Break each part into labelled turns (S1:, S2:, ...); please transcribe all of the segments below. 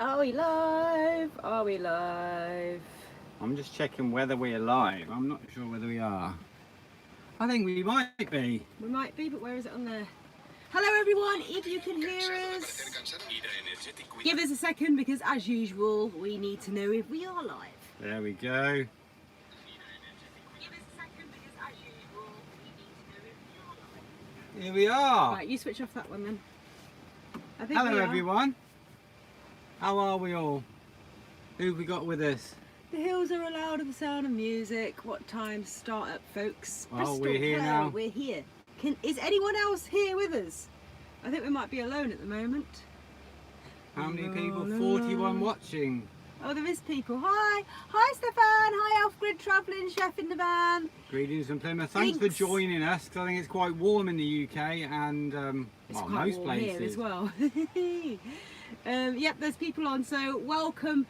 S1: Are we live? Are we live?
S2: I'm just checking whether we're live. I'm not sure whether we are. I think we might be.
S1: We might be, but where is it on there? Hello everyone, if you can hear us, give us a second because as usual, we need to know if we are live.
S2: There we go.
S1: Give us a second because as usual, we need to know if we are live.
S2: Here we are.
S1: Right, you switch off that one then. I think
S2: Hello
S1: we are.
S2: everyone. How are we all? Who have we got with us?
S1: The hills are loud of the sound of music. What time start up, folks?
S2: Oh, we're here
S1: hello,
S2: now.
S1: We're here. Is anyone else here with us? I think we might be alone at the moment.
S2: How many people? 41 watching.
S1: Oh, there is people. Hi. Hi, Stefan. Hi, Alfred, travelling chef in the van.
S2: Greetings from Plymouth. Thanks for joining us, because I think it's quite warm in the UK and
S1: It's
S2: well,
S1: quite
S2: most
S1: warm
S2: places.
S1: here as well. Yep, there's people on. So welcome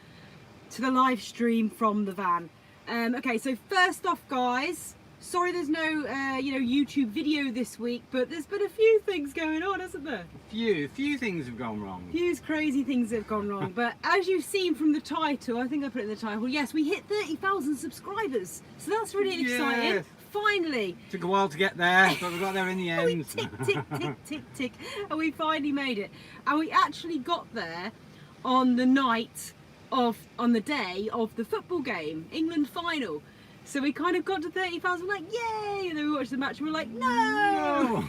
S1: to the live stream from the van. Okay, so first off, guys, sorry there's no YouTube video this week, but there's been a few things going on, hasn't there?
S2: Few things have gone wrong.
S1: Few crazy things have gone wrong, but as you've seen from the title, I think I put it in the title, yes, we hit 30,000 subscribers, so that's really exciting.
S2: Yes.
S1: Finally.
S2: Took a while to get there, but we got there in the
S1: We
S2: end.
S1: tick, tick, tick, tick, tick, and we finally made it. And we actually got there on the day of the football game, England final. So we kind of got to 30,000, like, yay! And then we watched the match and we were like, no!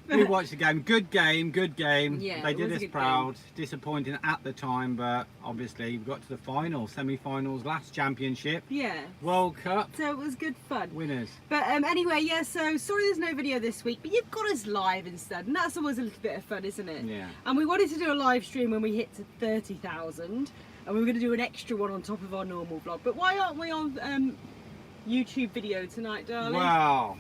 S2: We watched the game. Good game, good game.
S1: Yeah,
S2: they
S1: it
S2: did
S1: was a
S2: us
S1: good
S2: proud. Disappointing at the time, but obviously we got to the final, semi-finals, last championship,
S1: Yeah.
S2: World Cup,
S1: So it was good fun.
S2: winners.
S1: But anyway, yeah, so sorry there's no video this week, but you've got us live instead, and that's always a little bit of fun, isn't it?
S2: Yeah.
S1: And we wanted to do a live stream when we hit to 30,000, and we were going to do an extra one on top of our normal vlog. But why aren't we on YouTube video tonight, darling?
S2: Wow.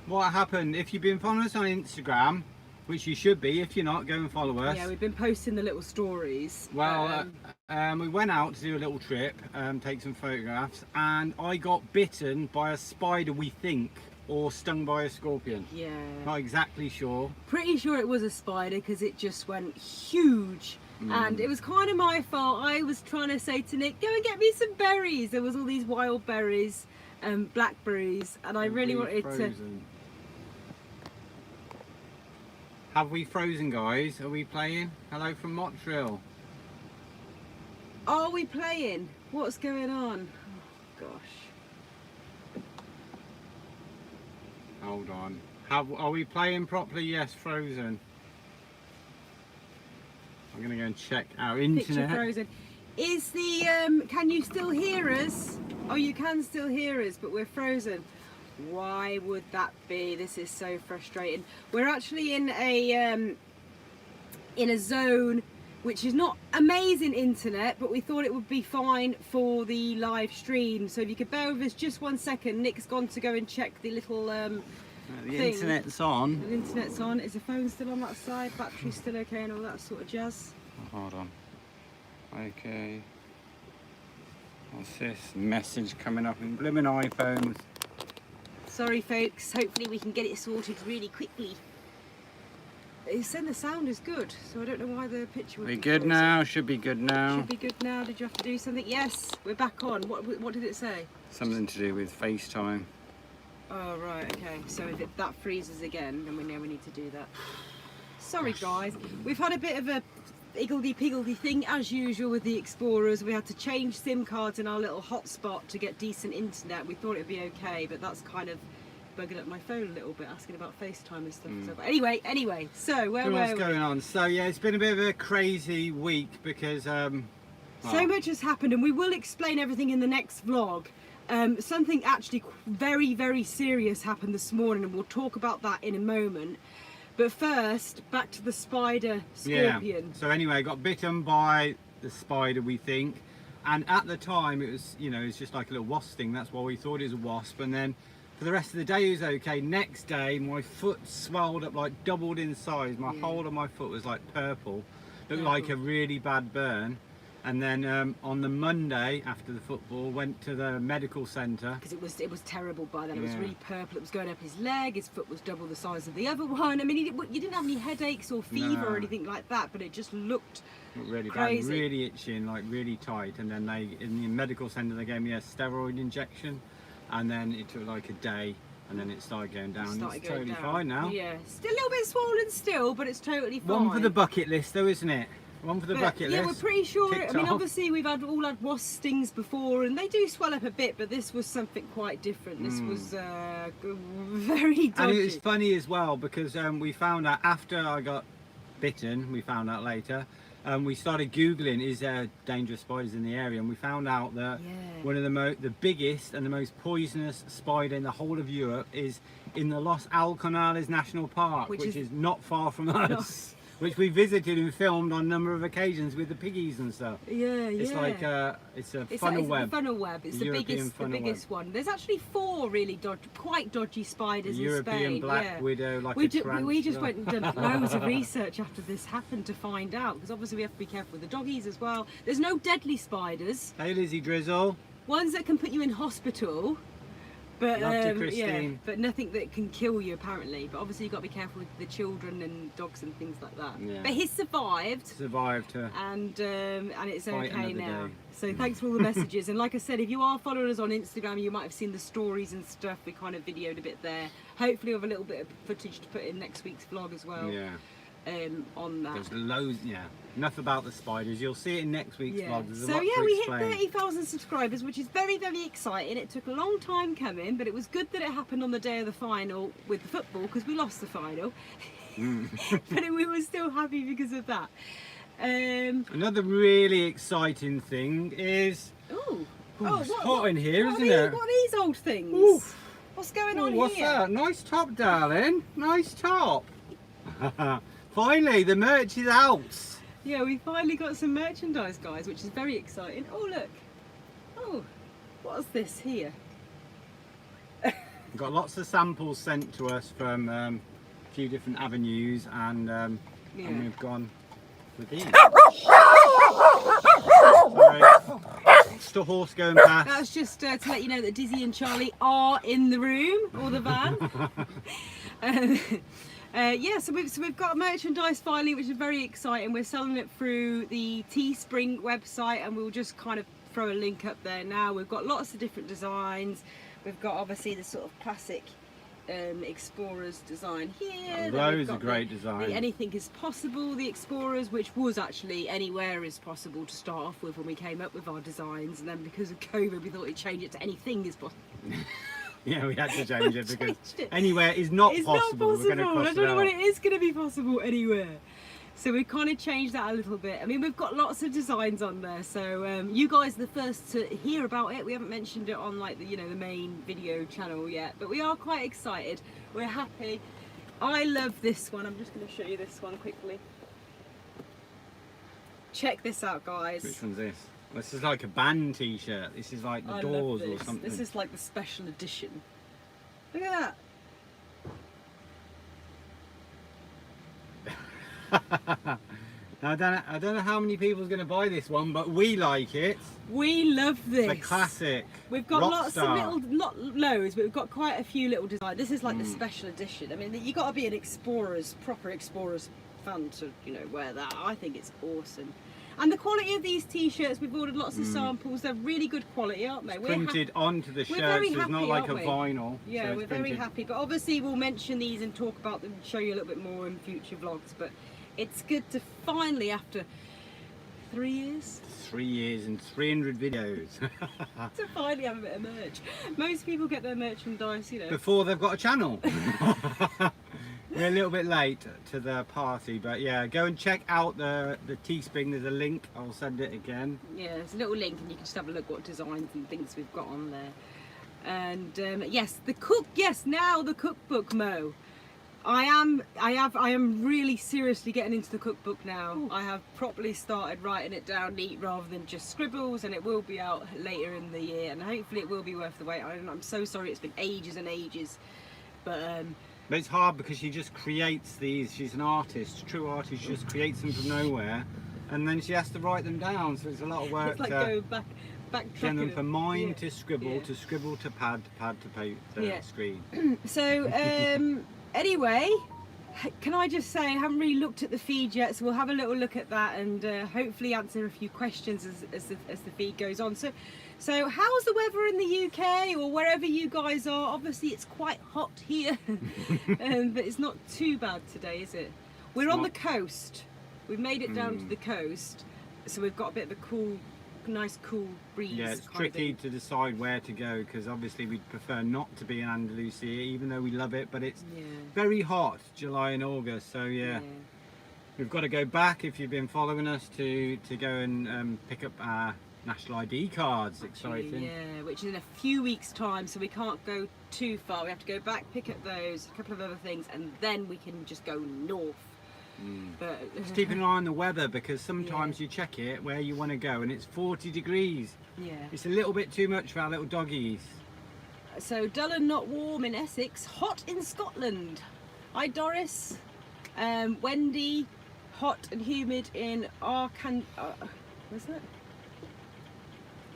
S2: What happened? If you've been following us on Instagram, which you should be, if you're not, go and follow us.
S1: Yeah, we've been posting the little stories.
S2: Well, we went out to do a little trip, take some photographs, and I got bitten by a spider, we think, or stung by a scorpion.
S1: Yeah.
S2: Not exactly sure.
S1: Pretty sure it was a spider because it just went huge. And it was kind of my fault. I was trying to say to Nick, go and get me some berries. There was all these wild berries, blackberries, and I really wanted to.
S2: Have we frozen, guys? Are we playing? Hello from Montreal.
S1: Are we playing? What's going on? Oh, gosh.
S2: Hold on. Are we playing properly? Yes, frozen. I'm going to go and check our internet.
S1: Picture frozen. Is the, can you still hear us? Oh, you can still hear us, but we're frozen. Why would that be? This is so frustrating. We're actually in a zone which is not amazing internet, but we thought it would be fine for the live stream. So if you could bear with us just 1 second, Nick's gone to go and check the little
S2: The
S1: thing.
S2: internet's on.
S1: The internet's on. Is the phone still on that side? Battery's still okay and all that sort of jazz?
S2: Hold on. Okay. What's this message coming up in blooming iPhones?
S1: Sorry folks, hopefully we can get it sorted really quickly. It said the sound is good, so I don't know why the picture would
S2: We're
S1: be
S2: good
S1: frozen.
S2: now, should be good now.
S1: Should be good now. Did you have to do something? Yes, we're back on. What did it say?
S2: Something to do with FaceTime.
S1: Oh right, okay. So if that freezes again, then we know we need to do that. Sorry guys, we've had a bit of a higgledy-piggledy thing as usual with the Explorers. We had to change SIM cards in our little hotspot to get decent internet. We thought it'd be okay, but that's kind of bugging up my phone a little bit, asking about FaceTime and stuff. So, but anyway, so where were
S2: What's
S1: we?
S2: going on? So yeah, it's been a bit of a crazy week because
S1: So much has happened, and we will explain everything in the next vlog. Something actually very, very serious happened this morning, and we'll talk about that in a moment. But first, back to the spider scorpion.
S2: Yeah. So anyway, I got bitten by the spider, we think, and at the time it was, it's just like a little wasp thing. That's why we thought it was a wasp. And then for the rest of the day it was okay. Next day, my foot swelled up, like doubled in size. My whole of my foot was like purple, looked like a really bad burn. And then on the Monday after the football, went to the medical centre.
S1: Because it was terrible by then. It was
S2: Yeah.
S1: really purple. It was going up his leg. His foot was double the size of the other one. I mean, you didn't have any headaches or fever or
S2: No.
S1: anything like that, but it just looked
S2: Really
S1: crazy.
S2: bad, really itching, like really tight. And then in the medical centre, they gave me a steroid injection, and then it took like a day, and then it started going down. It's totally fine now.
S1: Yeah, still a little bit swollen still, but it's totally fine.
S2: One for the bucket list, though, isn't it? One for the bucket list.
S1: Yeah, we're pretty sure.
S2: Ticked
S1: I mean,
S2: off.
S1: obviously we've all had wasp stings before, and they do swell up a bit, but this was something quite different. This was very dodgy.
S2: And it was funny as well because we found out after I got bitten, we found out later, we started Googling, is there dangerous spiders in the area? And we found out that one of the biggest and the most poisonous spider in the whole of Europe is in the Los Alconales National Park, which is not far from us. Which we visited and filmed on a number of occasions with the piggies and stuff.
S1: Yeah, yeah.
S2: It's like it's a funnel web.
S1: It's a funnel web. It's the biggest one. There's actually 4 really quite dodgy spiders in Spain.
S2: European black widow, like a tarantula.
S1: We just went and done loads of research after this happened to find out, because obviously we have to be careful with the doggies as well. There's no deadly spiders.
S2: Hey Lizzie Drizzle.
S1: Ones that can put you in hospital. But yeah, but nothing that can kill you apparently. But obviously you've got to be careful with the children and dogs and things like that.
S2: Yeah.
S1: But he's survived.
S2: Survived her.
S1: And it's okay now.
S2: Day.
S1: So thanks for all the messages. And like I said, if you are following us on Instagram, you might have seen the stories and stuff. We kind of videoed a bit there. Hopefully, we have a little bit of footage to put in next week's vlog as well.
S2: Yeah.
S1: On that.
S2: There's loads. Yeah. Enough about the spiders. You'll see it in next week's vlog. There's a lot
S1: yeah,
S2: to
S1: we
S2: explain.
S1: hit 30,000 subscribers, which is very, very exciting. It took a long time coming, but it was good that it happened on the day of the final with the football, because we lost the final. But we were still happy because of that.
S2: Another really exciting thing is. It's hot in here, isn't it?
S1: What are these old things?
S2: Ooh.
S1: What's going on
S2: What's
S1: here?
S2: that? Nice top, darling. Nice top. Finally, the merch is out.
S1: Yeah, we finally got some merchandise, guys, which is very exciting. Oh, look. Oh, what's this here?
S2: We've got lots of samples sent to us from a few different avenues, and we've gone with these. Sorry. Just a horse going past.
S1: That's just to let you know that Dizzee and Charlie are in the room, or the van. Yeah, so we've got merchandise finally, which is very exciting. We're selling it through the Teespring website, and we'll just kind of throw a link up there now. We've got lots of different designs. We've got obviously the sort of classic Explorers design here.
S2: Loads of great designs.
S1: The Anything is Possible, the Explorers, which was actually Anywhere is Possible to start off with when we came up with our designs, and then because of COVID we thought we'd change it to Anything is Possible.
S2: Yeah, we had to change it because anywhere is not possible. We're gonna cross
S1: I don't know
S2: it
S1: when
S2: out.
S1: it is going to be possible anywhere. So we kind of changed that a little bit. I mean, we've got lots of designs on there, so you guys are the first to hear about it. We haven't mentioned it on like the main video channel yet, but we are quite excited. We're happy. I love this one. I'm just going to show you this one quickly. Check this out, guys.
S2: Which one's this? This is like a band t-shirt. This is like the
S1: I
S2: Doors
S1: love
S2: or
S1: this.
S2: something.
S1: This is like the special edition. Look at
S2: that. I don't know how many people's going to buy this one, but we like it.
S1: We love this.
S2: The classic.
S1: We've got lots
S2: Rockstar.
S1: of not loads, but we've got quite a few little designs. This is like the special edition. I mean, you got to be an proper Explorers fan to wear that. I think it's awesome. And the quality of these t-shirts, we've ordered lots of samples. They're really good quality, aren't they?
S2: Printed onto the
S1: we're
S2: shirt,
S1: very
S2: so it's
S1: happy,
S2: not like a
S1: aren't we?
S2: vinyl.
S1: Yeah,
S2: so
S1: we're very happy. But obviously we'll mention these and talk about them, show you a little bit more in future vlogs. But it's good to finally, after 3 years,
S2: 3 years and 300 videos.
S1: to finally have a bit of merch. Most people get their merchandise,
S2: Before they've got a channel. We're a little bit late to the party, but yeah, go and check out the Teespring. There's a link. I'll send it again. Yeah,
S1: there's a little link, and you can just have a look what designs and things we've got on there. And yes, now the cookbook, Mo. I am really seriously getting into the cookbook now. Ooh. I have properly started writing it down neat rather than just scribbles, and it will be out later in the year, and hopefully it will be worth the wait. I'm so sorry it's been ages and ages, but
S2: it's hard because she just creates these. She's an artist, true artist. She just creates them from nowhere, and then she has to write them down, so it's a lot of work
S1: It's like
S2: to
S1: going back
S2: send them from mind
S1: yeah.
S2: to scribble,
S1: Yeah.
S2: to scribble to pad to paper to
S1: Yeah.
S2: screen.
S1: So anyway, can I just say I haven't really looked at the feed yet, so we'll have a little look at that and hopefully answer a few questions as the feed goes on. So how's the weather in the UK or wherever you guys are? Obviously it's quite hot here, but it's not too bad today, is it? We're on the coast. We've made it down to the coast, so we've got a bit of a nice cool breeze.
S2: Yeah, it's
S1: kind of
S2: tricky
S1: thing.
S2: to decide where to go because obviously we'd prefer not to be in Andalusia, even though we love it, but it's
S1: Yeah.
S2: very hot, July and August, so yeah. We've got to go back, if you've been following us, to go and pick up our national ID cards. Exciting.
S1: Yeah, which is in a few weeks' time, so we can't go too far. We have to go back, pick up those, a couple of other things, and then we can just go north. But
S2: Just keep an eye on the weather, because sometimes you check it where you want to go and it's 40 degrees.
S1: yeah.
S2: It's a little bit too much for our little doggies.
S1: So dull and not warm in Essex, hot in Scotland. Hi Doris. Wendy, hot and humid in where's that?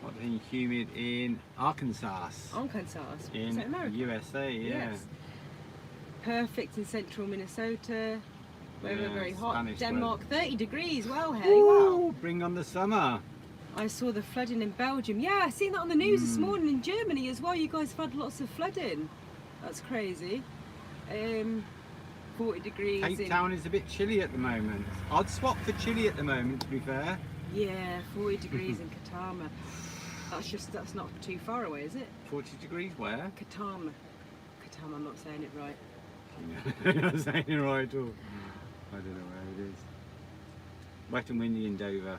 S2: Hot and humid in Arkansas.
S1: Arkansas. Is
S2: In
S1: that America?
S2: USA, yeah.
S1: Yes. Perfect in central Minnesota. Weather
S2: Yeah,
S1: very hot.
S2: Spanish
S1: Denmark, 30 degrees. Well, hey,
S2: Woo,
S1: wow.
S2: bring on the summer.
S1: I saw the flooding in Belgium. Yeah, I seen that on the news this morning in Germany as well. You guys have had lots of flooding. That's crazy. 40 degrees.
S2: Cape Town is a bit chilly at the moment. I'd swap for chilly at the moment, to be fair.
S1: Yeah, 40 degrees in Katama. That's not too far away, is it?
S2: 40 degrees where?
S1: Katama. I'm not saying it right.
S2: You're not saying it right at all. I don't know where it is. Wet and windy in Dover.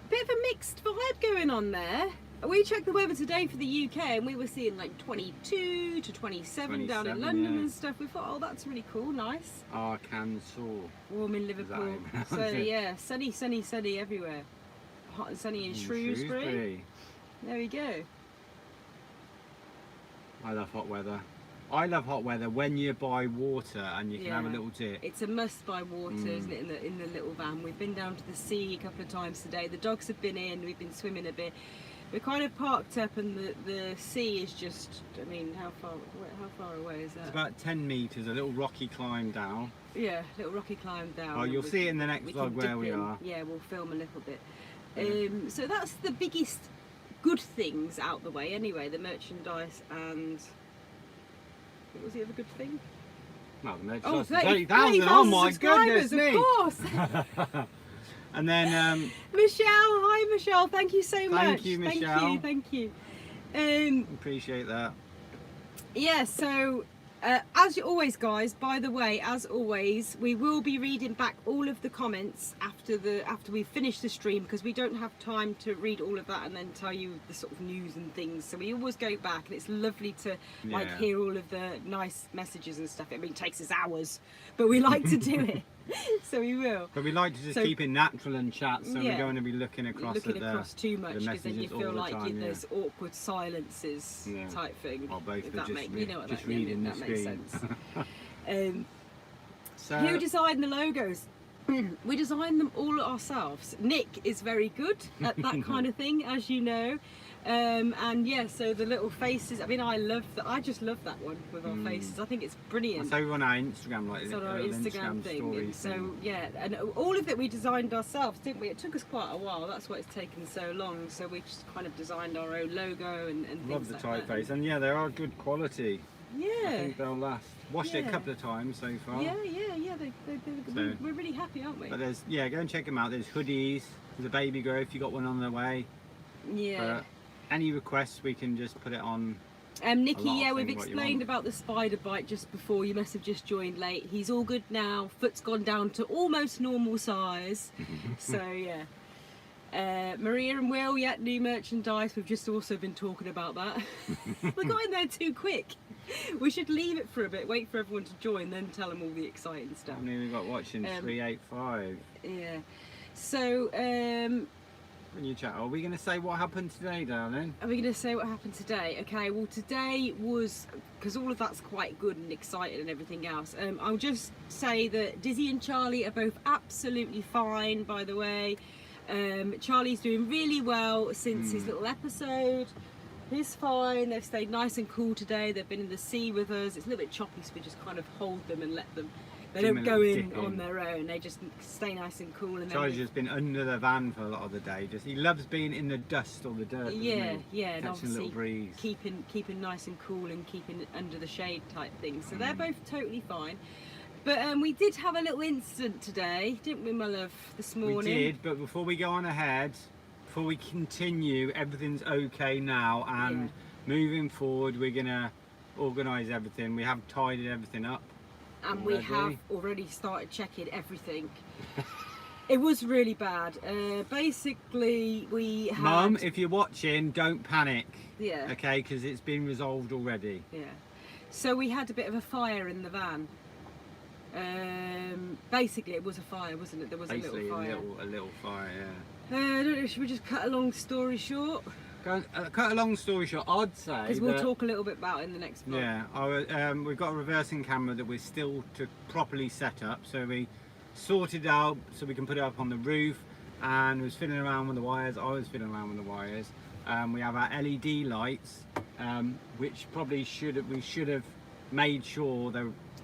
S1: Bit of a mixed vibe going on there. We checked the weather today for the UK and we were seeing like 22 to 27 down in
S2: 27,
S1: London
S2: yeah.
S1: and stuff. We thought, oh, that's really cool, nice.
S2: Arkansas.
S1: Warm in
S2: Is that
S1: Liverpool.
S2: how you
S1: So
S2: pronounce it?
S1: yeah, sunny everywhere. Hot and sunny in Shrewsbury. There we go.
S2: I love hot weather. I love hot weather when you're by water and you can have a
S1: Yeah.
S2: little dip.
S1: It's a must by water, isn't it, in the little van. We've been down to the sea a couple of times today. The dogs have been in, we've been swimming a bit. We're kind of parked up and the sea is just, I mean, how far away is that?
S2: It's about 10 metres, a little rocky climb down.
S1: Yeah, little rocky climb down.
S2: Oh,
S1: and
S2: you'll
S1: we
S2: see it
S1: can-
S2: in the next
S1: we
S2: vlog
S1: can
S2: where
S1: dip
S2: we
S1: in.
S2: are.
S1: Yeah, we'll film a little bit.
S2: Yeah.
S1: So that's the biggest good things out the way anyway, the merchandise and... What was the other good thing?
S2: Well, the
S1: Oh,
S2: merchandise,
S1: 30,000
S2: oh my goodness
S1: subscribers,
S2: me!
S1: of course!
S2: And then,
S1: Michelle, hi Michelle, thank you so much.
S2: Thank you, Michelle.
S1: Thank you.
S2: appreciate that.
S1: Yeah, so as always guys, by the way, as always, we will be reading back all of the comments after we finish the stream, because we don't have time to read all of that and then tell you the sort of news and things. So we always go back and it's lovely to like
S2: Yeah.
S1: hear all of the nice messages and stuff. I mean, it takes us hours, but we like to do it. So we will.
S2: But we like to just
S1: So-
S2: keep it natural and chat, so
S1: Yeah.
S2: we're going to be looking across
S1: Looking
S2: at the,
S1: across too much,
S2: the
S1: because then you
S2: messages all
S1: feel
S2: the
S1: like
S2: time, yeah.
S1: there's awkward silences
S2: Yeah.
S1: type thing.
S2: Or both,
S1: if
S2: but
S1: that
S2: just
S1: makes you know what
S2: just
S1: that means,
S2: reading the
S1: that makes
S2: screen.
S1: sense.
S2: So,
S1: Who designed the logos? We designed them all ourselves. Nick is very good at that kind of thing, as you know. And yeah, so the little faces. I mean, I just love that one with our faces. I think it's brilliant.
S2: so on our Instagram, like
S1: It's on our
S2: little
S1: Instagram thing.
S2: story
S1: And so
S2: thing.
S1: yeah, and all of it we designed ourselves, didn't we? It took us quite a while. That's why it's taken so long. So we just kind of designed our own logo and things
S2: Love the
S1: like that.
S2: typeface, and yeah, they are good quality. I
S1: Yeah.
S2: think they'll last. Washed it a
S1: Yeah.
S2: couple of times so far.
S1: Yeah.
S2: So-
S1: We're really happy, aren't we?
S2: But there's, yeah, go and check them out. There's hoodies, there's a baby grow if you got one on the way.
S1: Yeah.
S2: But any requests, we can just put it on.
S1: Nikki,
S2: a lot of
S1: yeah, we've
S2: things what you
S1: explained
S2: want.
S1: about the spider bite just before. You must have just joined late. He's all good now. Foot's gone down to almost normal size. So yeah. Maria and Will, yeah, new merchandise. We've just also been talking about that. We got in there too quick. We should leave it for a bit, wait for everyone to join, then tell them all the exciting stuff.
S2: I mean, we've got watching 385.
S1: Yeah. So
S2: when you chat, are we going to say what happened today, darling?
S1: Are we going to say what happened today? Okay, well today was, because all of that's quite good and exciting and everything else, I'll just say that Dizzee and Charlie are both absolutely fine, by the way. Charlie's doing really well since his little episode. He's fine. They've stayed nice and cool today. They've been in the sea with us. It's a little bit choppy, so we just kind of hold them and let them. They don't go in on their own. They just stay nice and cool. And
S2: Charlie's just been under the van for a lot of the day. He loves being in the dust or the dirt.
S1: Yeah,
S2: yeah,
S1: and obviously
S2: a little breeze.
S1: keeping nice and cool and keeping under the shade type thing. So they're both totally fine. But we did have a little incident today, didn't we, my love? This morning.
S2: We did, but before we go on ahead, before we continue, everything's okay now, and moving forward, we're gonna organise everything. We have tidied everything up.
S1: And we have already started checking everything. It was really bad. Basically, we had...
S2: Mum, if you're watching, don't panic.
S1: Yeah.
S2: Okay, because it's been resolved already.
S1: Yeah. So we had a bit of a fire in the van. Basically, it was a fire, wasn't it? There was
S2: Basically,
S1: a little fire.
S2: a little fire, yeah.
S1: I don't know, should we just cut a long story short?
S2: Cut a long story short, I'd say.
S1: Because we'll talk a little bit about it in the next vlog.
S2: Yeah, we've got a reversing camera that we're still to properly set up. So we sorted out so we can put it up on the roof, and was fiddling around with the wires. I was fiddling around with the wires. We have our LED lights, which probably we should have made sure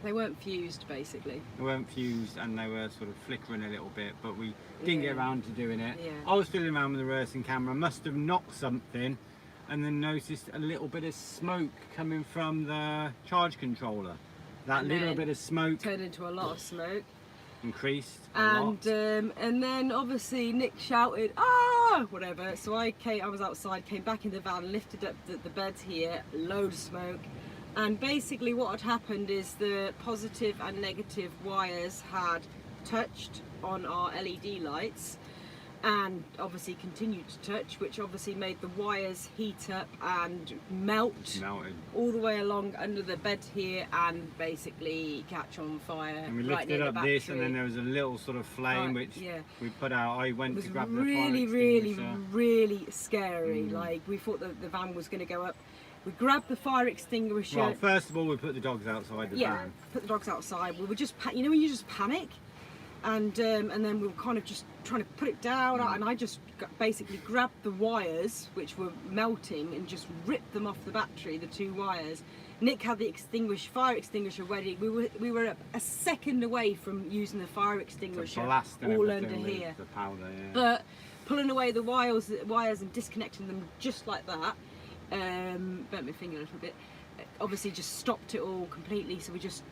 S1: they weren't fused, basically.
S2: They weren't fused, and they were sort of flickering a little bit, but we didn't get around to doing it.
S1: Yeah.
S2: I was fiddling around with the reversing camera, must have knocked something, and then noticed a little bit of smoke coming from the charge controller. That little bit of smoke
S1: turned into a lot of smoke.
S2: Increased a
S1: lot. And then obviously Nick shouted, "Ah!" whatever. So I was outside, came back in the van, lifted up the beds here, load of smoke. And basically what had happened is the positive and negative wires had touched on our LED lights, and obviously continued to touch, which obviously made the wires heat up and melted all the way along under the bed here, and basically catch on fire.
S2: And we lifted up this, and then there was a little sort of flame which we put out. I went to grab the fire extinguisher.
S1: Really scary. Like, we thought that the van was going to go up. We grabbed the fire extinguisher.
S2: Well, first of all, we put the dogs outside the van.
S1: Put the dogs outside. We were just, you know, when you just panic, and then we were kind of just trying to put it down, and I just basically grabbed the wires, which were melting, and just ripped them off the battery, the two wires. Nick had the fire extinguisher ready. We were a second away from using the fire extinguisher all under here.
S2: The powder, yeah.
S1: But pulling away the wires and disconnecting them just like that. Burnt my finger a little bit. Obviously just stopped it all completely, so we just,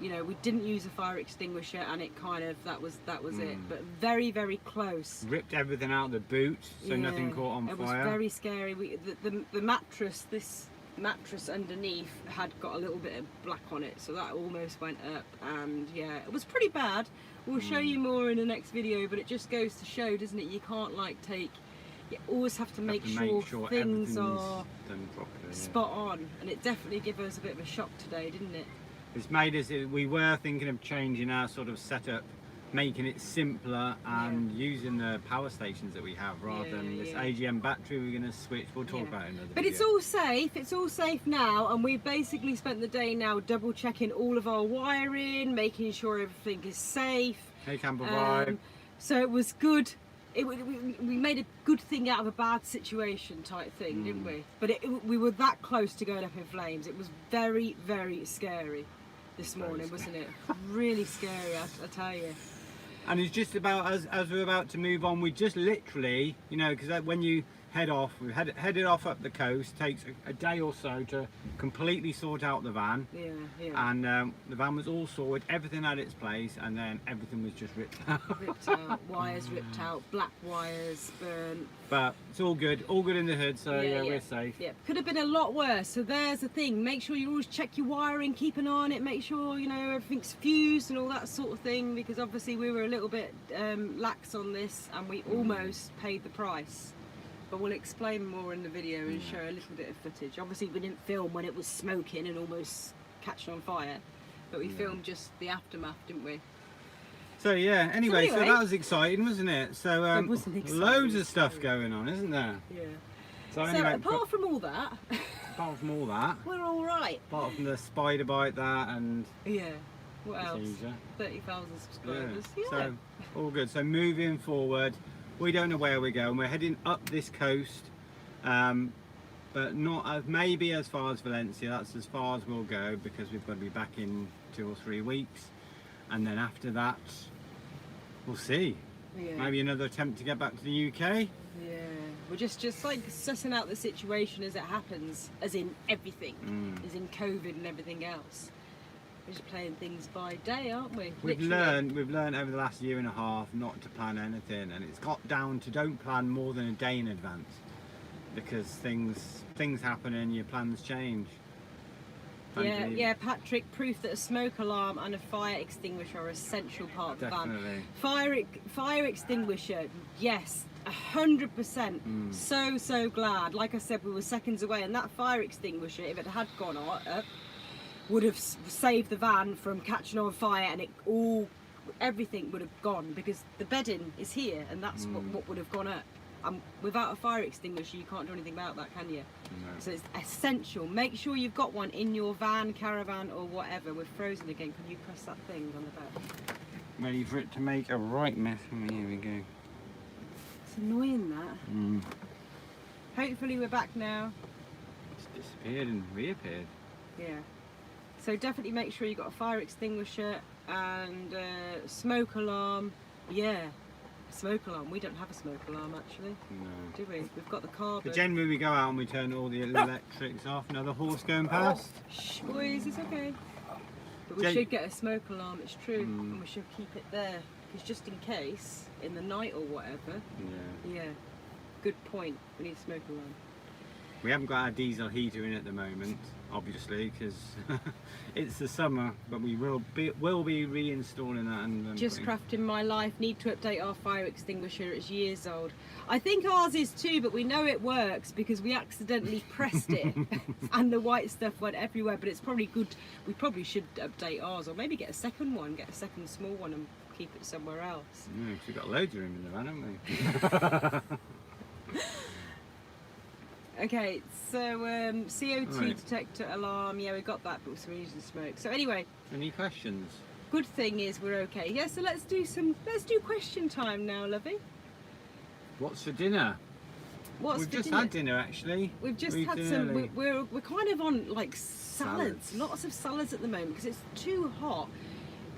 S1: you know, we didn't use a fire extinguisher, and it kind of, that was it. But very, very close. Ripped
S2: everything out of the boot, so nothing caught on fire.
S1: It was very scary. The mattress, this mattress underneath had got a little bit of black on it, so that almost went up, and yeah, it was pretty bad. We'll show you more in the next video, but it just goes to show, doesn't it, you can't like you always have to make sure things are
S2: done properly,
S1: spot on, and it definitely gave us a bit of a shock today, didn't it?
S2: It's made us, we were thinking of changing our sort of setup, making it simpler, and using the power stations that we have rather than this AGM battery. We're going to switch, we'll talk about it in another video.
S1: It's all safe now, and we've basically spent the day now double checking all of our wiring, making sure everything is safe.
S2: Hey, camper vibe.
S1: So it was good. We made a good thing out of a bad situation type thing, didn't we? But we were that close to going up in flames. It was very, very scary this morning, wasn't it? Really scary, I tell you.
S2: And it's just about, as we're about to move on, we just literally, you know, because when you head off, we headed off up the coast, takes a day or so to completely sort out the van. And the van was all sorted, everything had its place, and then everything was just ripped out.
S1: Wires ripped out, black wires burnt.
S2: But it's all good in the hood, so we're safe.
S1: Could have been a lot worse, so there's the thing. Make sure you always check your wiring, keep an eye on it, make sure, you know, everything's fused and all that sort of thing, because obviously we were a little bit lax on this, and we almost paid the price. But we'll explain more in the video and show a little bit of footage. Obviously we didn't film when it was smoking and almost catching on fire, but we filmed just the aftermath, didn't we?
S2: So yeah, anyway, so
S1: anyway-
S2: that was exciting, wasn't it? So
S1: It wasn't exciting,
S2: loads
S1: it
S2: of
S1: was
S2: stuff
S1: scary.
S2: going on, isn't there?
S1: Yeah.
S2: So
S1: So
S2: anyway,
S1: apart from all that,
S2: apart from all that,
S1: we're all right.
S2: apart from the spider bite that and
S1: Yeah. What
S2: the
S1: else?
S2: teaser.
S1: 30,000 subscribers. Yeah.
S2: So all good. So moving forward, we don't know where we're going. We're heading up this coast, but not as maybe as far as Valencia. That's as far as we'll go because we've got to be back in 2 or 3 weeks, and then after that, we'll see.
S1: Yeah.
S2: Maybe another attempt to get back to the UK.
S1: Yeah. We're just like sussing out the situation as it happens, as in everything, as in COVID and everything else. We're just playing things by day, aren't we?
S2: We've
S1: Literally.
S2: learned over the last year and a half not to plan anything, and it's got down to don't plan more than a day in advance because things happen and your plans change.
S1: Yeah, yeah, Patrick, proof that a smoke alarm and a fire extinguisher are essential part of the van.
S2: Definitely.
S1: Fire extinguisher, yes, 100%. So glad. Like I said, we were seconds away, and that fire extinguisher, if it had gone up, would have saved the van from catching on fire, and everything would have gone because the bedding is here, and that's what would have gone up. Without a fire extinguisher, you can't do anything about that, can you?
S2: No.
S1: So it's essential. Make sure you've got one in your van, caravan, or whatever. We're frozen again. Can you press that thing on the back?
S2: Ready for it to make a right mess of me. Here we go.
S1: It's annoying that. Hopefully we're back now.
S2: It's disappeared and reappeared.
S1: Yeah. So definitely make sure you've got a fire extinguisher and a smoke alarm. Yeah. Smoke alarm. We don't have a smoke alarm actually,
S2: No.
S1: do we? We've got the carbon.
S2: But generally we go out and we turn all the electrics off. Another horse going past.
S1: Shh, boys, it's okay. But we
S2: Gen-
S1: should get a smoke alarm, it's true, and we should keep it there. Because just in case, in the night or whatever,
S2: Yeah.
S1: yeah, good point, we need a smoke alarm.
S2: We haven't got our diesel heater in at the moment, obviously, because it's the summer. But we will be reinstalling that. And
S1: Just crafting my life, need to update our fire extinguisher, it's years old. I think ours is too, but we know it works because we accidentally pressed it and the white stuff went everywhere, but it's probably good, we probably should update ours, or maybe get a second one, get a second small one and keep it somewhere else.
S2: Yeah, 'cause we've got loads of room in the van, haven't we?
S1: Okay, so CO2
S2: Right.
S1: detector alarm, yeah, we got that, but we need to smoke. So anyway,
S2: Any questions?
S1: good thing is we're okay. Yeah, so let's do question time now, lovey.
S2: What's for dinner?
S1: What's
S2: We've
S1: for
S2: just
S1: dinner?
S2: had dinner actually.
S1: We've just
S2: We
S1: had
S2: did
S1: some.
S2: early.
S1: We're kind of on like salads,
S2: Salads.
S1: lots of salads at the moment because it's too hot